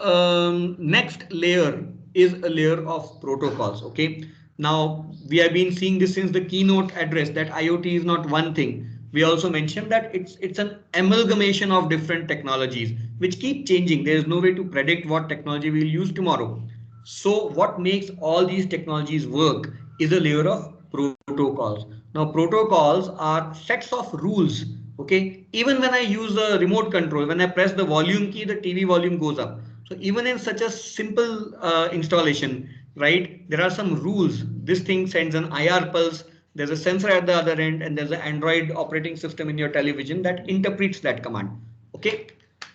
next layer is a layer of protocols. Okay. Now we have been seeing this since the keynote address that IoT is not one thing. We also mentioned that it's an amalgamation of different technologies which keep changing. There is no way to predict what technology we'll use tomorrow. So what makes all these technologies work is a layer of protocols. Now protocols are sets of rules. Okay, even when I use a remote control, when I press the volume key, the TV volume goes up. So even in such a simple installation, right, there are some rules. This thing sends an IR pulse. There's a sensor at the other end, and there's an Android operating system in your television that interprets that command. Okay.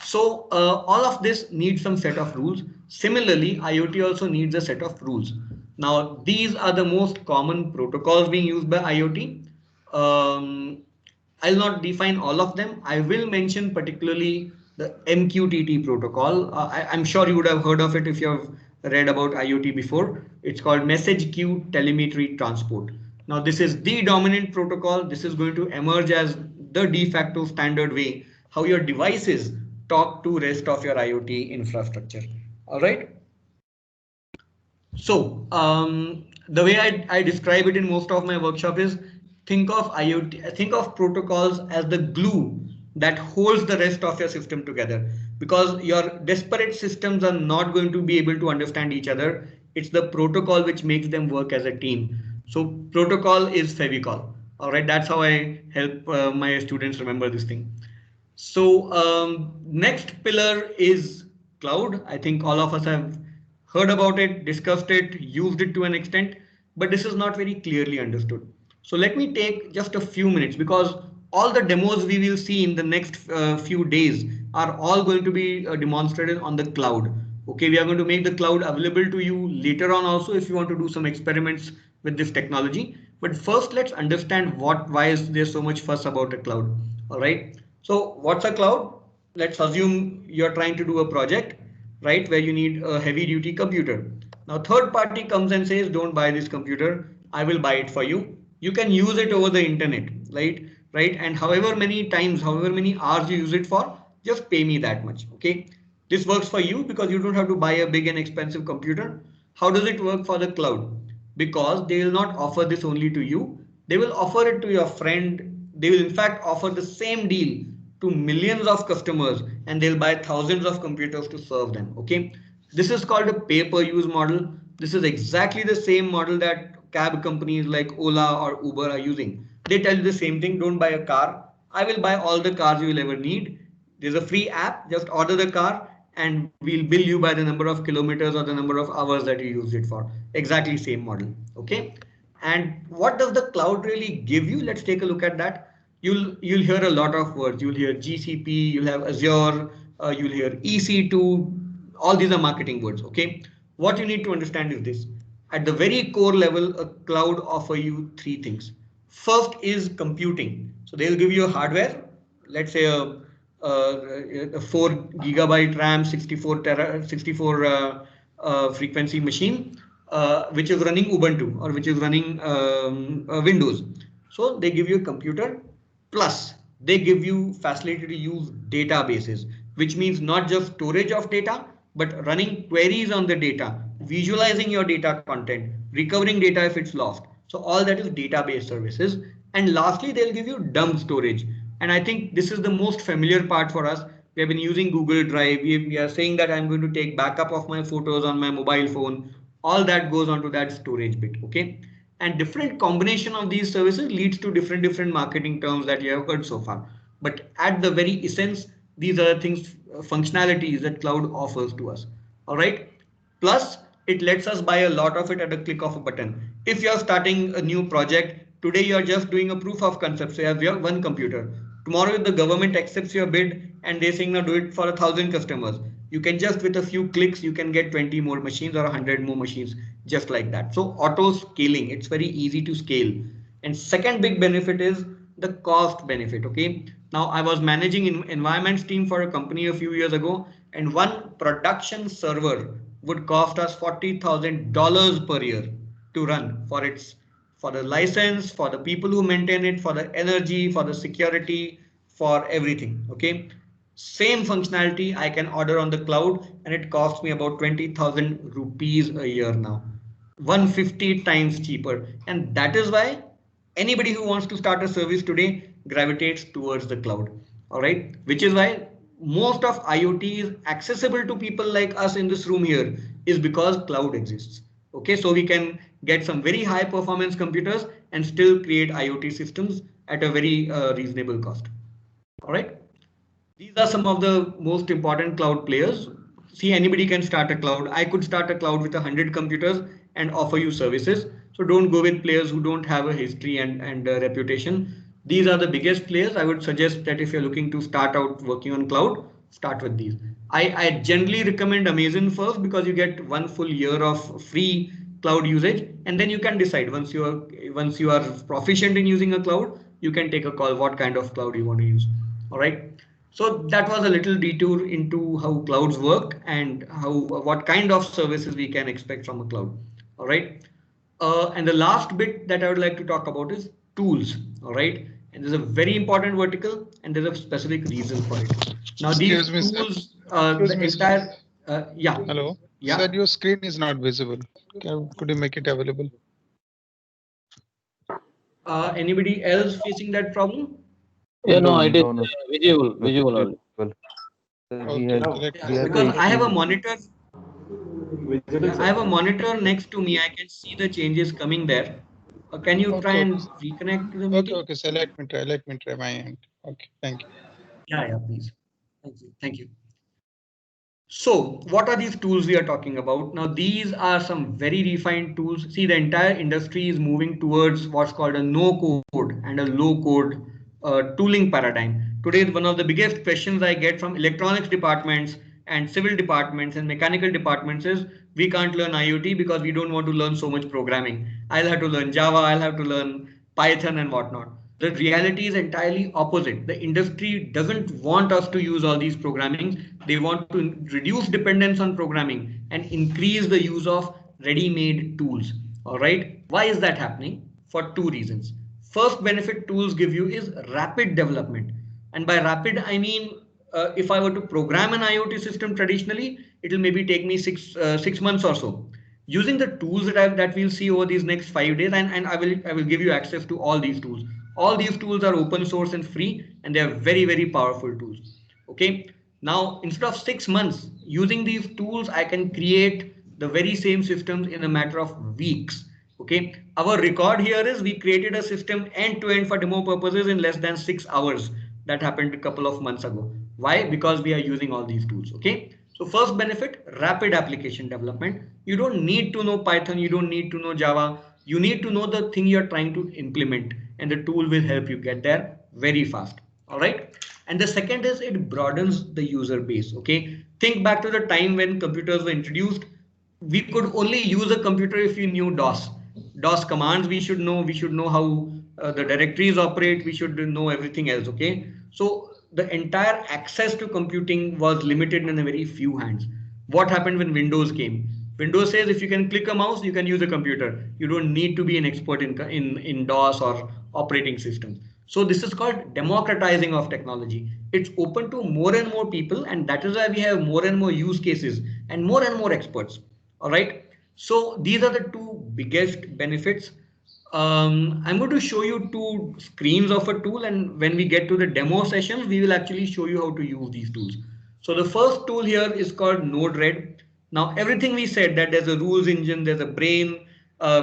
So all of this needs some set of rules. Similarly, IoT also needs a set of rules. Now, these are the most common protocols being used by IoT. I'll not define all of them. I will mention particularly the MQTT protocol. I'm sure you would have heard of it if you have read about IoT before. It's called Message Queue Telemetry Transport. Now, this is the dominant protocol. This is going to emerge as the de facto standard way how your devices talk to rest of your IoT infrastructure. All right. So the way I describe it in most of my workshop is think of IoT, think of protocols as the glue that holds the rest of your system together, because your disparate systems are not going to be able to understand each other. It's the protocol which makes them work as a team. So protocol is Fevicol. All right, that's how I help my students remember this thing. So next pillar is cloud. I think all of us have heard about it, discussed it, used it to an extent, but this is not very clearly understood. So let me take just a few minutes, because all the demos we will see in the next few days are all going to be demonstrated on the cloud. Okay, we are going to make the cloud available to you later on also if you want to do some experiments with this technology. But first, let's understand why is there so much fuss about a cloud. All right. So what's a cloud? Let's assume you're trying to do a project, right, where you need a heavy duty computer. Now third party comes and says, don't buy this computer, I will buy it for you. You can use it over the internet, right? Right. And however many times, however many hours you use it for, just pay me that much. Okay. This works for you because you don't have to buy a big and expensive computer. How does it work for the cloud? Because they will not offer this only to you. They will offer it to your friend. They will in fact offer the same deal to millions of customers, and they'll buy thousands of computers to serve them. Okay. This is called a pay per use model. This is exactly the same model that cab companies like Ola or Uber are using. They tell you the same thing. Don't buy a car. I will buy all the cars you will ever need. There's a free app. Just order the car and we'll bill you by the number of kilometers or the number of hours that you used it for. Exactly same model. Okay. And what does the cloud really give you? Let's take a look at that. You'll hear a lot of words. You'll hear GCP, you'll have Azure, you'll hear EC2. All these are marketing words. Okay. What you need to understand is this. At the very core level, a cloud offer you three things. First is computing. So they'll give you a hardware, let's say a 4 gigabyte RAM, 64 frequency machine, which is running Ubuntu or which is running Windows. So they give you a computer, plus they give you facility to use databases, which means not just storage of data, but running queries on the data, visualizing your data content, recovering data if it's lost. So all that is database services. And lastly, they'll give you dumb storage. And I think this is the most familiar part for us. We have been using Google Drive. We are saying that I'm going to take backup of my photos on my mobile phone. All that goes onto that storage bit. Okay. And different combination of these services leads to different marketing terms that you have heard so far. But at the very essence, these are the things, functionalities that cloud offers to us. All right. Plus, it lets us buy a lot of it at a click of a button. If you're starting a new project, today you're just doing a proof of concept. So you have your one computer. Tomorrow, if the government accepts your bid and they're saying now do it for 1,000 customers, you can just with a few clicks, you can get 20 more machines or 100 more machines just like that. So auto scaling, it's very easy to scale. And second big benefit is the cost benefit. Okay. Now I was managing environments team for a company a few years ago, and one production server would cost us $40,000 per year to run for the license, for the people who maintain it, for the energy, for the security, for everything. Okay. Same functionality I can order on the cloud and it costs me about 20,000 rupees a year now. 150 times cheaper. And that is why anybody who wants to start a service today gravitates towards the cloud. All right. Which is why most of IoT is accessible to people like us in this room here is because cloud exists. Okay. So we can get some very high performance computers and still create IoT systems at a very reasonable cost. All right. These are some of the most important cloud players. See, anybody can start a cloud. I could start a cloud with 100 computers and offer you services. So don't go with players who don't have a history and reputation. These are the biggest players. I would suggest that if you're looking to start out working on cloud, start with these. I generally recommend Amazon first because you get 1 full year of free cloud usage, and then you can decide once you are proficient in using a cloud, you can take a call what kind of cloud you want to use. All right. So that was a little detour into how clouds work and what kind of services we can expect from a cloud. All right. And the last bit that I would like to talk about is tools. All right. And there's a very important vertical and there's a specific reason for it. Now these tools, the entire, yeah.
Hello.
Yeah.
Sir, your screen is not visible. Could you make it available?
Anybody else facing that problem?
Yeah, no, it is
No, no.
visual only.
Okay.
Because I have a monitor. I have a monitor next to me. I can see the changes coming there. Can you try and reconnect to the meeting?
Okay. So let me try my end. Okay. Thank you.
Yeah, please. Thank you. So what are these tools we are talking about? Now, these are some very refined tools. See, the entire industry is moving towards what's called a no code and a low code tooling paradigm. Today, one of the biggest questions I get from electronics departments and civil departments and mechanical departments is we can't learn IoT because we don't want to learn so much programming. I'll have to learn Java, I'll have to learn Python and whatnot. The reality is entirely opposite. The industry doesn't want us to use all these programming. They want to reduce dependence on programming and increase the use of ready-made tools. All right. Why is that happening? For two reasons. First benefit tools give you is rapid development. And by rapid, I mean, if I were to program an IoT system traditionally, it will maybe take me six months or so. Using the tools that we'll see over these next 5 days, and I will give you access to all these tools. All these tools are open source and free, and they are very, very powerful tools. Okay. Now, instead of 6 months using these tools, I can create the very same systems in a matter of weeks. Okay. Our record here is we created a system end to end for demo purposes in less than 6 hours. That happened a couple of months ago. Why? Because we are using all these tools. Okay. So first benefit, rapid application development. You don't need to know Python, you don't need to know Java. You need to know the thing you're trying to implement, and the tool will help you get there very fast. All right. And the second is it broadens the user base. Okay. Think back to the time when computers were introduced. We could only use a computer if we knew DOS. DOS commands we should know how the directories operate, we should know everything else. Okay. So the entire access to computing was limited in a very few hands. What happened when Windows came? Windows says if you can click a mouse, you can use a computer. You don't need to be an expert in DOS or operating systems. So this is called democratizing of technology. It's open to more and more people, and that is why we have more and more use cases and more experts. All right. So these are the two biggest benefits. I'm going to show you two screens of a tool, and when we get to the demo sessions, we will actually show you how to use these tools. So the first tool here is called Node-RED. Now everything we said, that there's a rules engine, there's a brain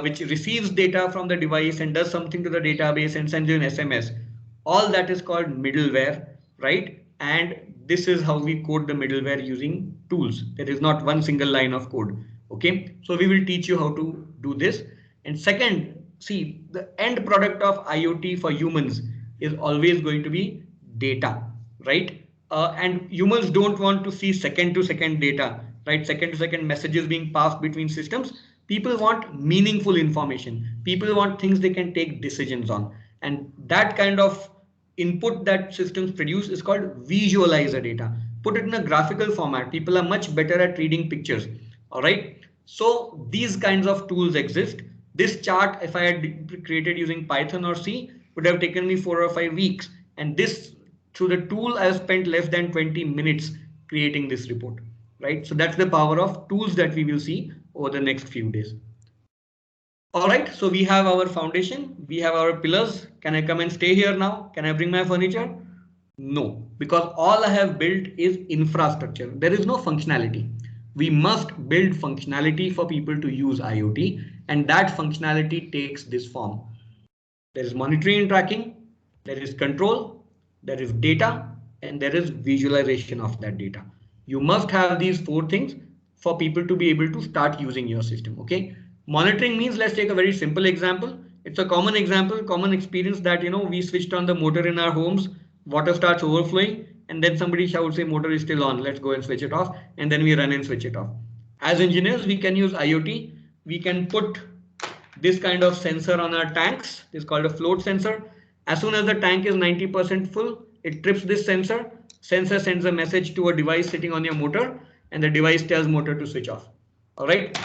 which receives data from the device and does something to the database and sends you an SMS. All that is called middleware, right? And this is how we code the middleware using tools. There is not one single line of code. Okay, so we will teach you how to do this. And second, see, the end product of IoT for humans is always going to be data, right? And humans don't want to see second to second data, right? Second to second messages being passed between systems. People want meaningful information. People want things they can take decisions on. And that kind of input that systems produce is called visualizer data. Put it in a graphical format. People are much better at reading pictures. All right. So these kinds of tools exist. This chart, if I had created using Python or C, would have taken me 4 or 5 weeks. And this, through the tool, I have spent less than 20 minutes creating this report. Right. So that's the power of tools that we will see over the next few days. All right, so we have our foundation, we have our pillars. Can I come and stay here now? Can I bring my furniture? No, because all I have built is infrastructure. There is no functionality. We must build functionality for people to use IoT, and that functionality takes this form. There is monitoring and tracking, there is control, there is data, and there is visualization of that data. You must have these 4 things for people to be able to start using your system. Okay. Monitoring means, let's take a very simple example. It's a common example, common experience that, we switched on the motor in our homes, water starts overflowing, and then somebody shouts, say motor is still on, let's go and switch it off. And then we run and switch it off. As engineers, we can use IoT. We can put this kind of sensor on our tanks. It's called a float sensor. As soon as the tank is 90% full, it trips this sensor. Sensor sends a message to a device sitting on your motor, and the device tells motor to switch off. All right.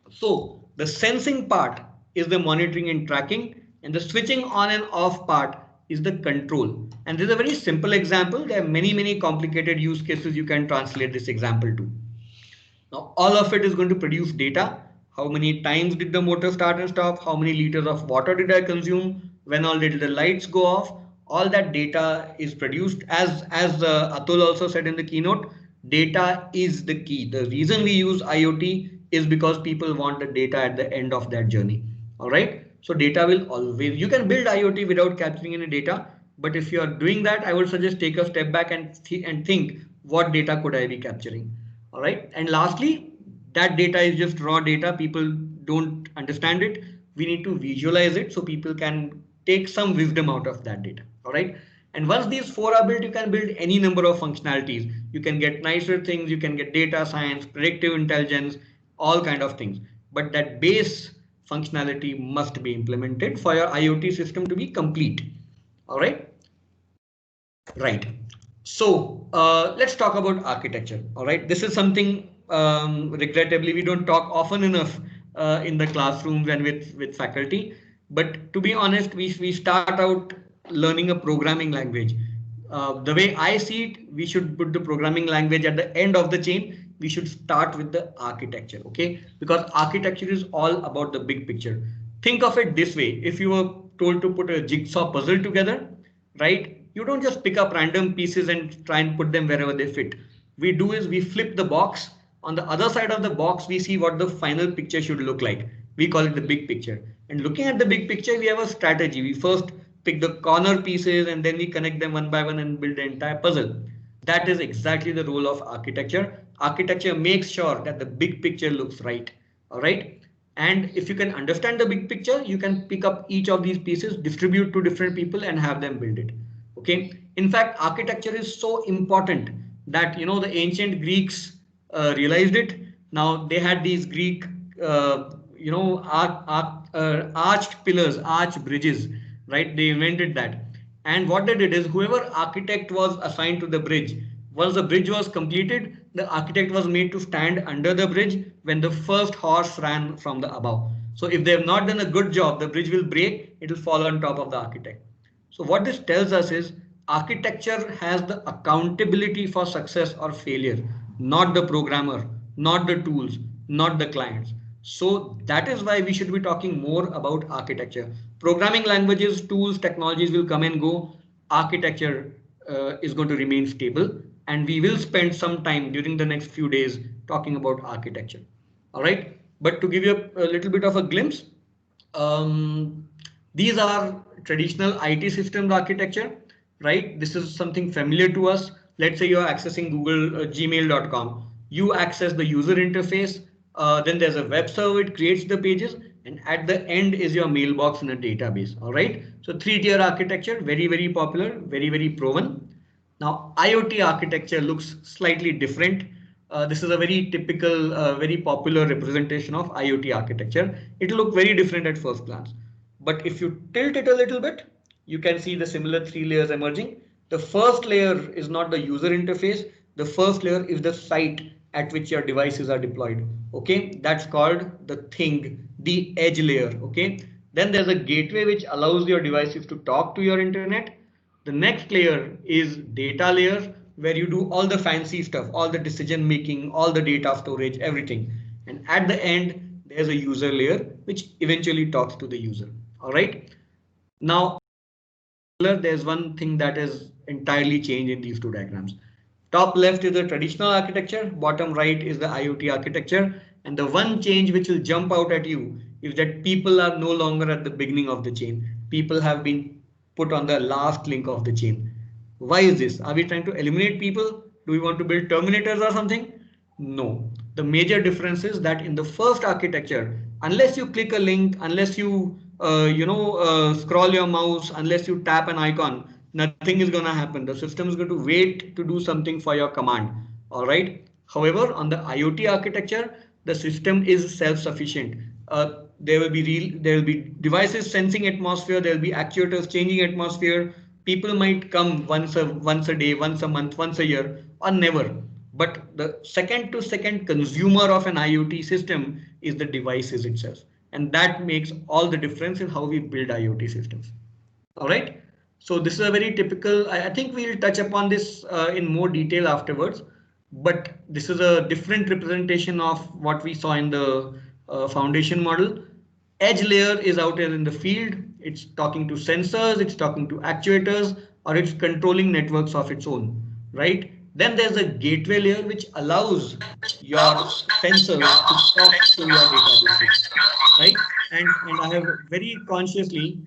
So the sensing part is the monitoring and tracking, and the switching on and off part is the control. And this is a very simple example. There are many complicated use cases you can translate this example to. Now, all of it is going to produce data. How many times did the motor start and stop? How many liters of water did I consume? When all did the lights go off? All that data is produced. As Atul also said in the keynote, data is the key. The reason we use IoT is because people want the data at the end of that journey. All right. So data will always, you can build IoT without capturing any data. But if you are doing that, I would suggest take a step back and think what data could I be capturing. All right. And lastly, that data is just raw data. People don't understand it. We need to visualize it so people can take some wisdom out of that data. All right. And once these 4 are built, you can build any number of functionalities. You can get nicer things. You can get data science, predictive intelligence, all kind of things. But that base functionality must be implemented for your IoT system to be complete. All right. Right. So let's talk about architecture. All right. This is something regrettably we don't talk often enough in the classrooms and with faculty. But to be honest, we start out learning a programming language. The way I see it, we should put the programming language at the end of the chain. We should start with the architecture. Okay, because architecture is all about the big picture. Think of it this way. If you were told to put a jigsaw puzzle together, right? You don't just pick up random pieces and try and put them wherever they fit. We do is we flip the box. On the other side of the box, we see what the final picture should look like. We call it the big picture. And looking at the big picture, we have a strategy. We first pick the corner pieces and then we connect them one by one and build the entire puzzle. That is exactly the role of architecture. architecture makes sure that the big picture looks right. All right. And if you can understand the big picture, you can pick up each of these pieces, distribute to different people and have them build it. Okay. In fact, architecture is so important that, the ancient Greeks realized it. Now they had these Greek, arched pillars, arched bridges, right? They invented that. And what they did is whoever architect was assigned to the bridge, once the bridge was completed, the architect was made to stand under the bridge when the first horse ran from the above. So if they have not done a good job, the bridge will break, it will fall on top of the architect. So what this tells us is architecture has the accountability for success or failure, not the programmer, not the tools, not the clients. So that is why we should be talking more about architecture. Programming languages, tools, technologies will come and go. Architecture is going to remain stable, and we will spend some time during the next few days talking about architecture. All right. But to give you a little bit of a glimpse, these are traditional IT systems architecture, right? This is something familiar to us. Let's say you're accessing Google gmail.com. You access the user interface. Then there's a web server, it creates the pages, and at the end is your mailbox in a database. All right. So three-tier architecture, very, very popular, very, very proven. Now, IoT architecture looks slightly different. This is a very typical, very popular representation of IoT architecture. It will look very different at first glance. But if you tilt it a little bit, you can see the similar three layers emerging. The first layer is not the user interface. The first layer is the site at which your devices are deployed. Okay, that's called the thing, the edge layer. Okay, then there's a gateway which allows your devices to talk to your internet. The next layer is data layer, where you do all the fancy stuff, all the decision making, all the data storage, everything. And at the end, there's a user layer, which eventually talks to the user. All right. Now, there's one thing that is entirely changed in these two diagrams. Top left is the traditional architecture, bottom right is the IoT architecture. And the one change which will jump out at you is that people are no longer at the beginning of the chain. People have been put on the last link of the chain. Why is this? Are we trying to eliminate people? Do we want to build terminators or something? No. The major difference is that in the first architecture, unless you click a link, unless you scroll your mouse, unless you tap an icon, nothing is going to happen. The system is going to wait to do something for your command. All right. However, on the IoT architecture, the system is self-sufficient. There will be devices sensing atmosphere. There will be actuators changing atmosphere. People might come once a day, once a month, once a year, or never. But the second to second consumer of an IoT system is the devices itself. And that makes all the difference in how we build IoT systems. All right. So this is a very typical, I think we'll touch upon this in more detail afterwards, but this is a different representation of what we saw in the foundation model. Edge layer is out there in the field. It's talking to sensors, it's talking to actuators, or it's controlling networks of its own, right? Then there's a gateway layer which allows your sensors to talk to your databases, right? And I have very consciously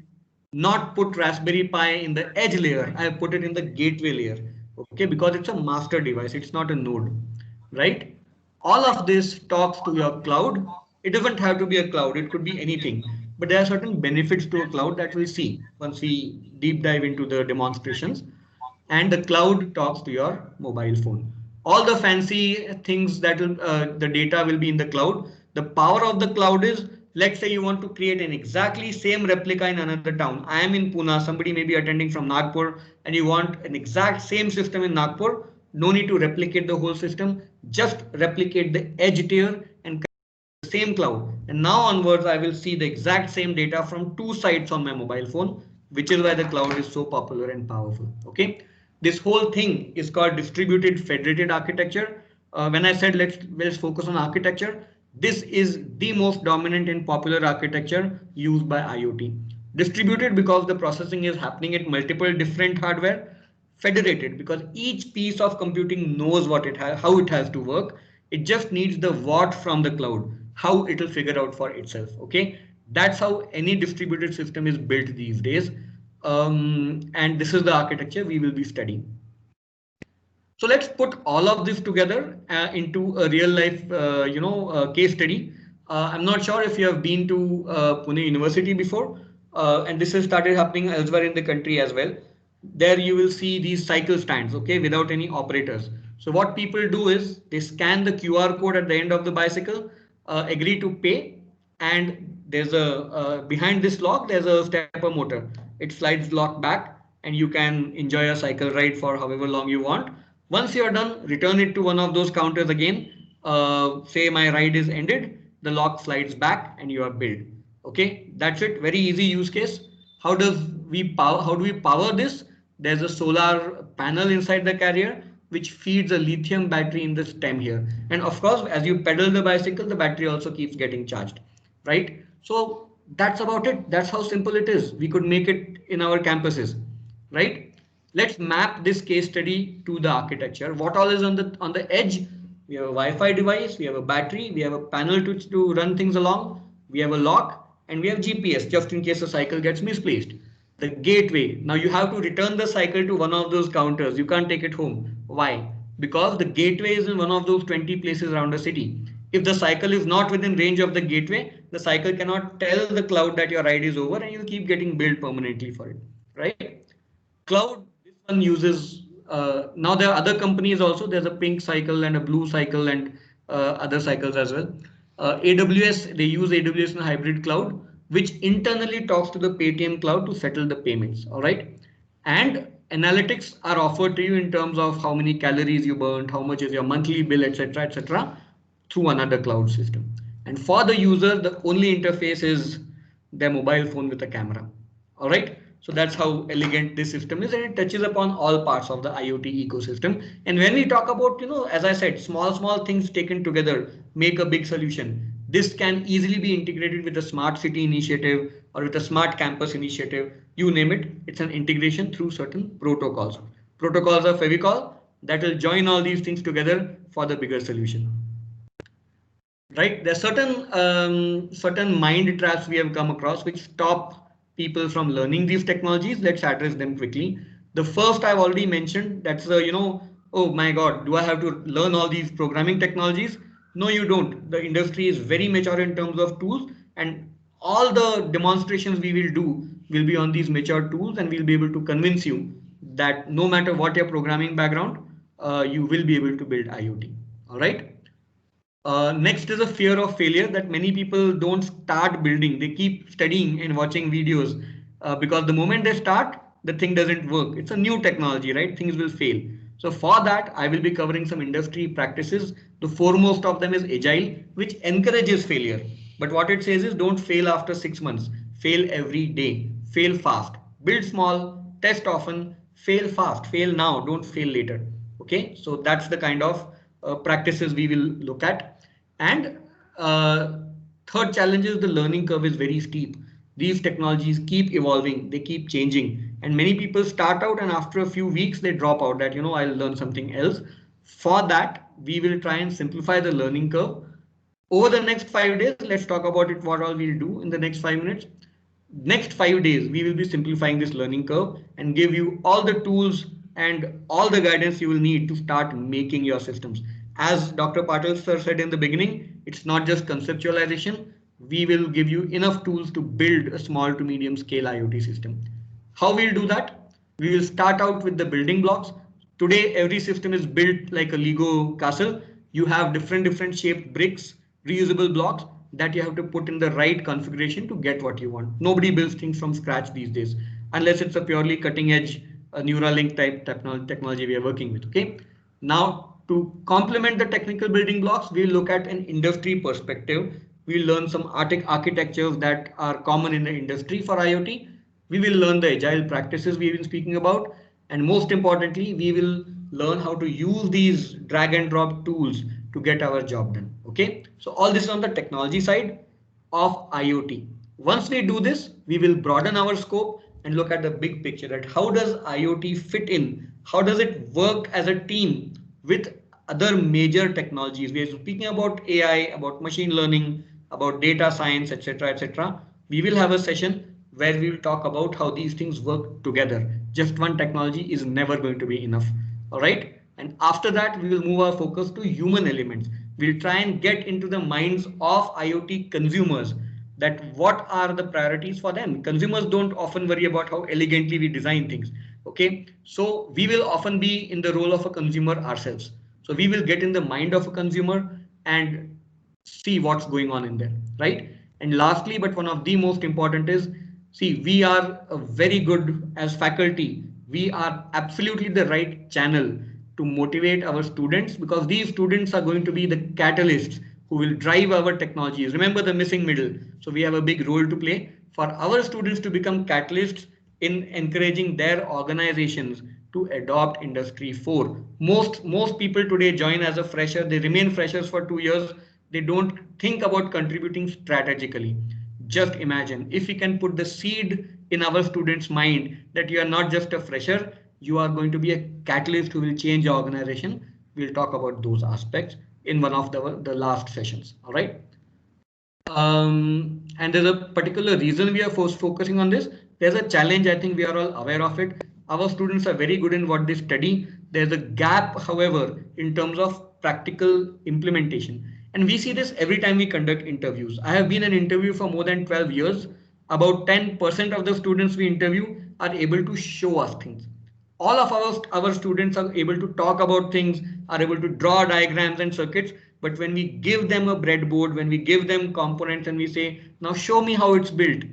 not put Raspberry Pi in the edge layer. I have put it in the gateway layer, okay, because it's a master device. It's not a node, right? All of this talks to your cloud. It doesn't have to be a cloud. It could be anything, but there are certain benefits to a cloud that we'll see once we deep dive into the demonstrations. And the cloud talks to your mobile phone. All the fancy things that the data will be in the cloud. The power of the cloud is, let's say you want to create an exactly same replica in another town. I am in Pune, somebody may be attending from Nagpur, and you want an exact same system in Nagpur. No need to replicate the whole system, just replicate the edge tier and the same cloud. And now onwards, I will see the exact same data from two sites on my mobile phone, which is why the cloud is so popular and powerful. Okay. This whole thing is called distributed federated architecture. When I said let's focus on architecture, this is the most dominant and popular architecture used by IoT. Distributed because the processing is happening at multiple different hardware. Federated because each piece of computing knows what it has, how it has to work. It just needs the what from the cloud, how it will figure out for itself. Okay, that's how any distributed system is built these days. And this is the architecture we will be studying. So let's put all of this together into a real life, case study. I'm not sure if you have been to Pune University before, and this has started happening elsewhere in the country as well. There you will see these cycle stands, okay, without any operators. So what people do is they scan the QR code at the end of the bicycle, agree to pay, and there's a behind this lock there's a stepper motor. It slides lock back and you can enjoy a cycle ride for however long you want. Once you're done, return it to one of those counters again. Say my ride is ended, the lock slides back and you are billed. Okay, that's it. Very easy use case. How do we power this? There's a solar panel inside the carrier which feeds a lithium battery in the stem here. And of course, as you pedal the bicycle, the battery also keeps getting charged, right? So that's about it. That's how simple it is. We could make it in our campuses, right? Let's map this case study to the architecture. What all is on the edge? We have a Wi-Fi device, we have a battery, we have a panel to run things along, we have a lock, and we have GPS just in case the cycle gets misplaced. The gateway. Now you have to return the cycle to one of those counters. You can't take it home. Why? Because the gateway is in one of those 20 places around the city. If the cycle is not within range of the gateway, the cycle cannot tell the cloud that your ride is over and you'll keep getting billed permanently for it, right? Cloud, this one uses, now there are other companies also, there's a pink cycle and a blue cycle and other cycles as well. AWS, they use AWS in a hybrid cloud, which internally talks to the Paytm cloud to settle the payments, all right? And analytics are offered to you in terms of how many calories you burned, how much is your monthly bill, etc., through another cloud system. And for the user, the only interface is their mobile phone with a camera. All right. So that's how elegant this system is, and it touches upon all parts of the IoT ecosystem. And when we talk about, as I said, small things taken together make a big solution. This can easily be integrated with a smart city initiative or with a smart campus initiative. You name it. It's an integration through certain protocols. Protocols are Fevicol that will join all these things together for the bigger solution. Right, there are certain mind traps we have come across which stop people from learning these technologies. Let's address them quickly. The first I've already mentioned, that's oh my god, do I have to learn all these programming technologies? No, you don't. The industry is very mature in terms of tools, and all the demonstrations we will do will be on these mature tools, and we'll be able to convince you that no matter what your programming background, you will be able to build IoT. All right. Next is a fear of failure that many people don't start building. They keep studying and watching videos because the moment they start, the thing doesn't work. It's a new technology, right? Things will fail. So for that, I will be covering some industry practices. The foremost of them is Agile, which encourages failure. But what it says is don't fail after 6 months. Fail every day. Fail fast. Build small. Test often. Fail fast. Fail now. Don't fail later. Okay, so that's the kind of practices we will look at. And third challenge is the learning curve is very steep. These technologies keep evolving, they keep changing, and many people start out and after a few weeks they drop out that I'll learn something else. For that, we will try and simplify the learning curve. Over the next 5 days, let's talk about it, what all we'll do in the next 5 minutes. Next 5 days, we will be simplifying this learning curve and give you all the tools and all the guidance you will need to start making your systems. As Dr. Patil sir said in the beginning, it's not just conceptualization. We will give you enough tools to build a small to medium scale IoT system. How we'll do that? We will start out with the building blocks. Today, every system is built like a Lego castle. You have different shaped bricks, reusable blocks that you have to put in the right configuration to get what you want. Nobody builds things from scratch these days, unless it's a purely cutting edge Neuralink type technology we are working with. Okay. Now, to complement the technical building blocks, we'll look at an industry perspective. We'll learn some architectures that are common in the industry for IoT. We will learn the agile practices we've been speaking about. And most importantly, we will learn how to use these drag and drop tools to get our job done. Okay, so all this is on the technology side of IoT. Once we do this, we will broaden our scope and look at the big picture, that how does IoT fit in? How does it work as a team with other major technologies? We are speaking about AI, about machine learning, about data science, etc. We will have a session where we will talk about how these things work together. Just one technology is never going to be enough. All right. And after that, we will move our focus to human elements. We'll try and get into the minds of IoT consumers, that what are the priorities for them. Consumers don't often worry about how elegantly we design things. Okay, so we will often be in the role of a consumer ourselves. So we will get in the mind of a consumer and see what's going on in there, right? And lastly, but one of the most important is, see, we are very good as faculty. We are absolutely the right channel to motivate our students, because these students are going to be the catalysts who will drive our technologies. Remember the missing middle. So we have a big role to play for our students to become catalysts in encouraging their organizations to adopt Industry 4. Most people today join as a fresher. They remain freshers for 2 years. They don't think about contributing strategically. Just imagine if we can put the seed in our students' mind that you are not just a fresher, you are going to be a catalyst who will change your organization. We'll talk about those aspects in one of the last sessions. All right. And there's a particular reason we are focusing on this. There's a challenge, I think we are all aware of it. Our students are very good in what they study. There's a gap, however, in terms of practical implementation. And we see this every time we conduct interviews. I have been an interview for more than 12 years. About 10% of the students we interview are able to show us things. All of our students are able to talk about things, are able to draw diagrams and circuits, but when we give them a breadboard, when we give them components and we say, now show me how it's built,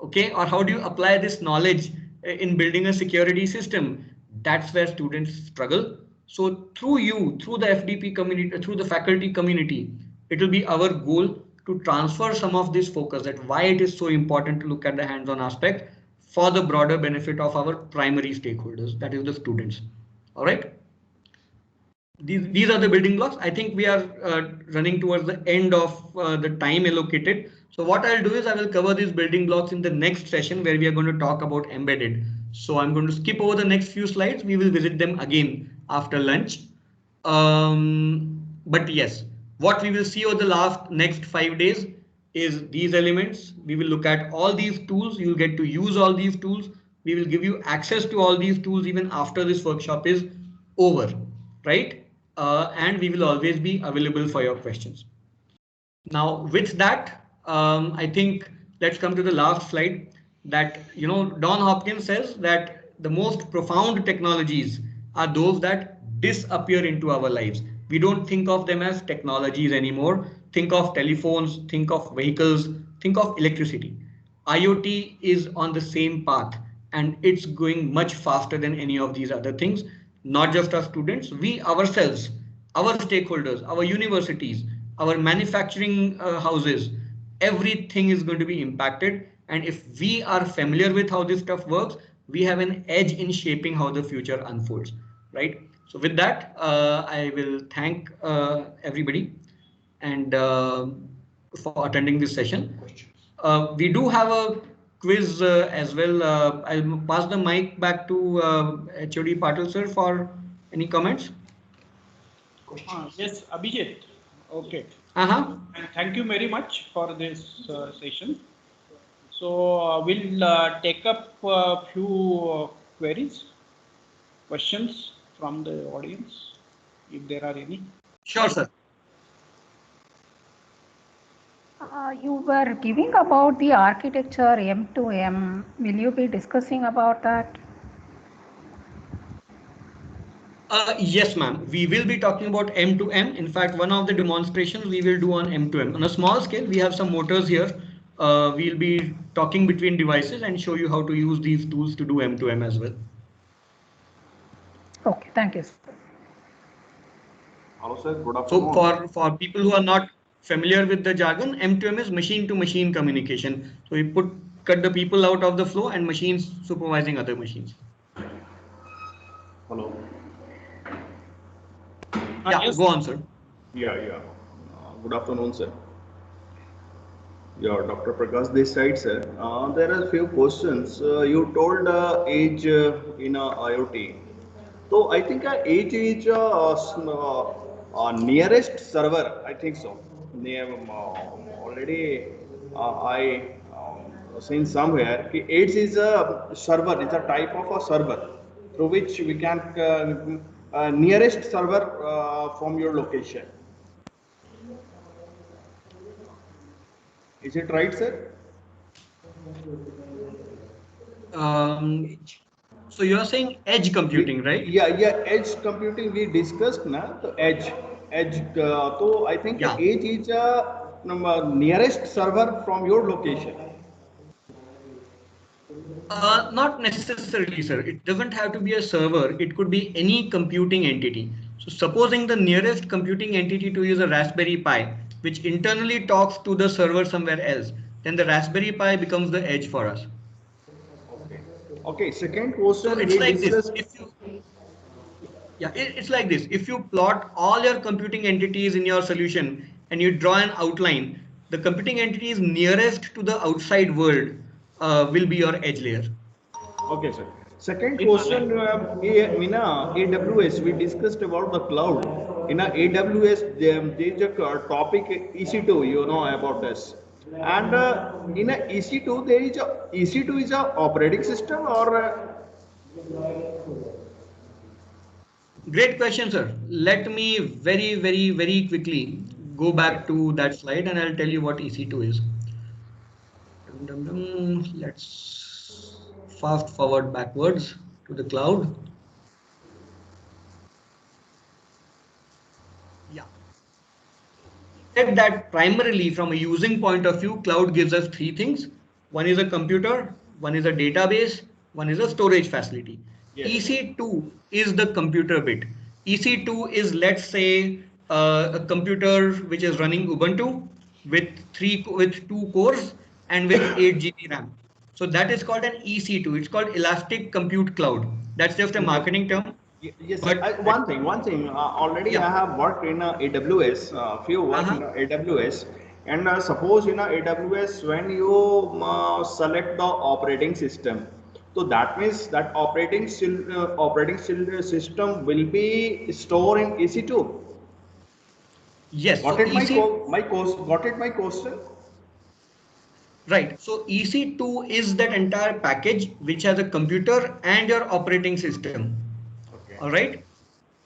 okay, or how do you apply this knowledge in building a security system, that's where students struggle. So through the FDP community, through the faculty community, it will be our goal to transfer some of this focus, that why it is so important to look at the hands-on aspect for the broader benefit of our primary stakeholders, that is the students. All right. These are the building blocks. I think we are running towards the end of the time allocated. So what I'll do is I will cover these building blocks in the next session where we are going to talk about embedded. So I'm going to skip over the next few slides. We will visit them again after lunch. But yes, what we will see over the next 5 days is these elements. We will look at all these tools. You'll get to use all these tools. We will give you access to all these tools even after this workshop is over, right? And we will always be available for your questions. Now, with that, I think let's come to the last slide. That, Don Hopkins says that the most profound technologies are those that disappear into our lives. We don't think of them as technologies anymore. Think of telephones, think of vehicles, think of electricity. IoT is on the same path, and it's going much faster than any of these other things. Not just our students, we ourselves, our stakeholders, our universities, our manufacturing houses, everything is going to be impacted. And if we are familiar with how this stuff works, we have an edge in shaping how the future unfolds, right? So with that, I will thank everybody and for attending this session. We do have a quiz as well. I'll pass the mic back to HOD Patil sir for any comments.
Yes, Abhijit. Okay.
And
thank you very much for this session. So we'll take up a few questions from the audience, if there are any.
Sure, sir.
You were giving about the architecture M2M. Will you be discussing about that?
Yes, ma'am. We will be talking about M2M. In fact, one of the demonstrations we will do on M2M. On a small scale, we have some motors here. We'll be talking between devices and show you how to use these tools to do M2M as well.
Okay, thank you.
Hello, sir. Good afternoon.
So for people who are not familiar with the jargon, M2M is machine-to-machine communication. So we cut the people out of the flow and machines supervising other machines.
Hello.
Yeah,
yes.
go on, sir.
Yeah. Good afternoon, sir. Yeah, Dr. Prakash this side, sir. There are a few questions. You told age in IoT. So I think age is nearest server. I think so. Already I seen somewhere. Age is a server. It's a type of a server through which we can nearest server from your location. Is it right, sir?
So you're saying edge computing, right?
Yeah, edge computing we discussed na, so edge. So I think
Yeah.
edge is nearest server from your location.
Not necessarily, sir. It doesn't have to be a server. It could be any computing entity. So supposing the nearest computing entity to you is a Raspberry Pi, which internally talks to the server somewhere else, then the Raspberry Pi becomes the edge for us.
Okay. Okay. Second
So
question
it's
we
like this.
discussed.
It's like this. If you plot all your computing entities in your solution and you draw an outline, the computing entities nearest to the outside world will be your edge layer.
Okay, sir. Second question, in AWS, we discussed about the cloud. In AWS, there is a topic EC2, you know about this. And in a EC2, there is a EC2 is a operating system or
Great question, sir. Let me very quickly go back to that slide and I'll tell you what EC2 is. Let's fast forward backwards to the cloud. Yeah. Said that primarily from a using point of view, cloud gives us three things. One is a computer, one is a database, one is a storage facility.
yes,
EC2 is the computer bit. EC2 is, let's say, a computer which is running Ubuntu with two cores and with 8 GB RAM. So that is called an EC2. It's called Elastic Compute Cloud. That's just a
yes.
marketing term.
Yes, sir.
But
One thing. Already I
yeah.
have worked in AWS, few work in AWS, and suppose in AWS when you select the operating system, so that means that operating system will be stored in EC2.
Yes.
Got
So
it?
EC
My course. Got it? My question.
Right. So EC2 is that entire package which has a computer and your operating system.
Okay.
All right.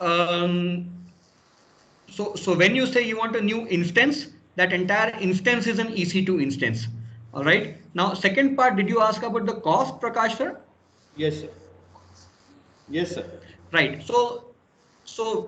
Um, so when you say you want a new instance, that entire instance is an EC2 instance. All right. Now, second part, did you ask about the cost, Prakash sir?
Yes, sir. Yes, sir.
Right. So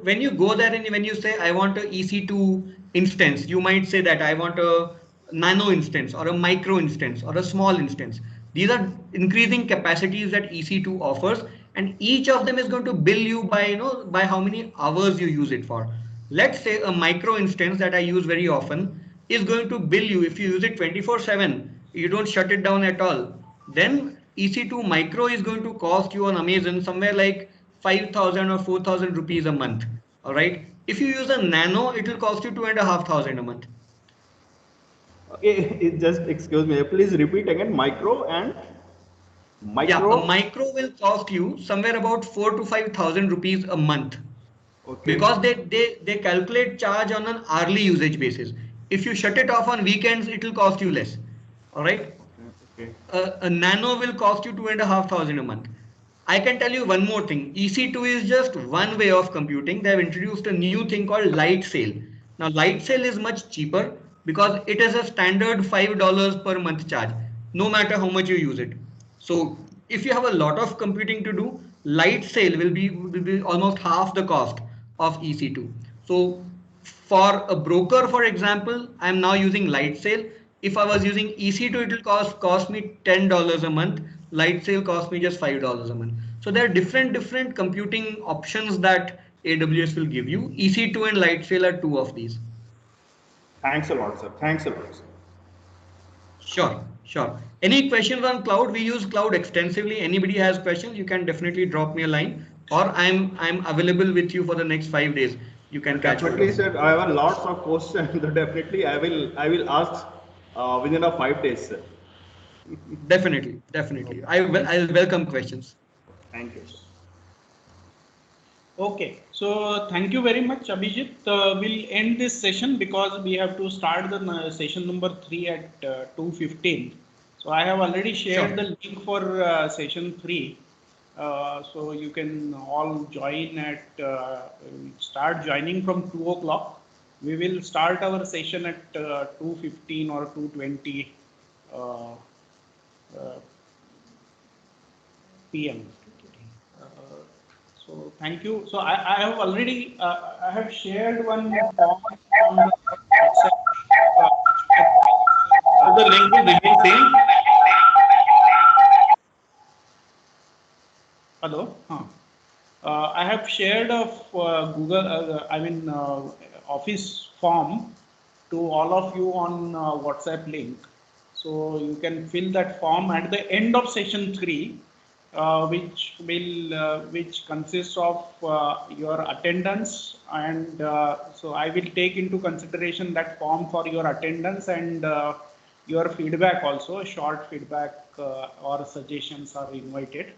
when you go there and when you say I want a EC2 instance, you might say that I want a nano instance or a micro instance or a small instance. These are increasing capacities that EC2 offers, and each of them is going to bill you by by how many hours you use it for. Let's say a micro instance that I use very often is going to bill you if you use it 24/7, you don't shut it down at all. Then EC2 micro is going to cost you on Amazon somewhere like 5,000 or 4,000 rupees a month. All right. If you use a nano, it will cost you 2,500 a month.
Just excuse me. Please repeat again. Micro and
Yeah, a
micro.
micro will cost you somewhere about 4 to 5,000 rupees a month
Okay.
because they calculate charge on an hourly usage basis. If you shut it off on weekends, it will cost you less. All right.
Okay.
A nano will cost you 2,500 a month. I can tell you one more thing. EC2 is just one way of computing. They have introduced a new thing called light sale. Now, light sale is much cheaper because it is a standard $5 per month charge, no matter how much you use it. So, if you have a lot of computing to do, light sale will be almost half the cost of EC2. So, for a broker, for example, I'm now using light sale. If I was using EC2, it will cost me $10 a month. Light sale cost me just $5 a month. So there are different computing options that AWS will give you. EC2 and light sale are two of these.
Thanks a lot, sir. Thanks a lot, sir.
Sure. Any questions on cloud? We use cloud extensively. Anybody has questions, you can definitely drop me a line, or I'm available with you for the next 5 days. You can catch hold
Definitely,
of me.
sir. I have lots of questions. Definitely, I will ask within a 5 days, sir.
Definitely. I'll welcome questions.
Thank you, sir.
Okay, so thank you very much, Abhijit. We'll end this session because we have to start the session number 3 at 2:15. So I have already shared
Sure.
the link for session 3. So you can all join at, start joining from 2 o'clock. We will start our session at 2:15 or 2:20 uh, PM. So thank you. So I have already, I have shared one form on the WhatsApp.
The link will remain same.
Hello. I have shared a Google, Office form to all of you on WhatsApp link. So you can fill that form at the end of session 3, which consists of your attendance, and so I will take into consideration that form for your attendance and your feedback also. Short feedback or suggestions are invited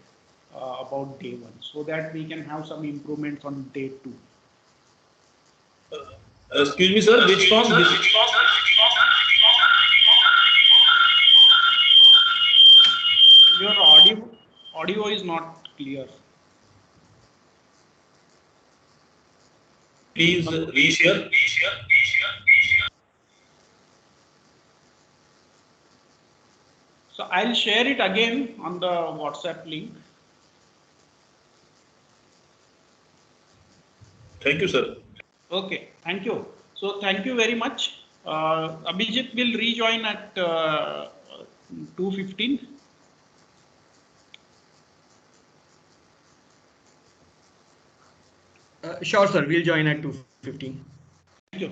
about day 1, so that we can have some improvements on day 2.
Excuse me, sir. Which form?
Your audio is not clear.
Please reshare.
So I'll share it again on the WhatsApp link.
Thank you, sir.
Okay, thank you. So thank you very much. Abhijit will rejoin at 2:15.
Sure, sir. We'll join at 2:15.
Thank you.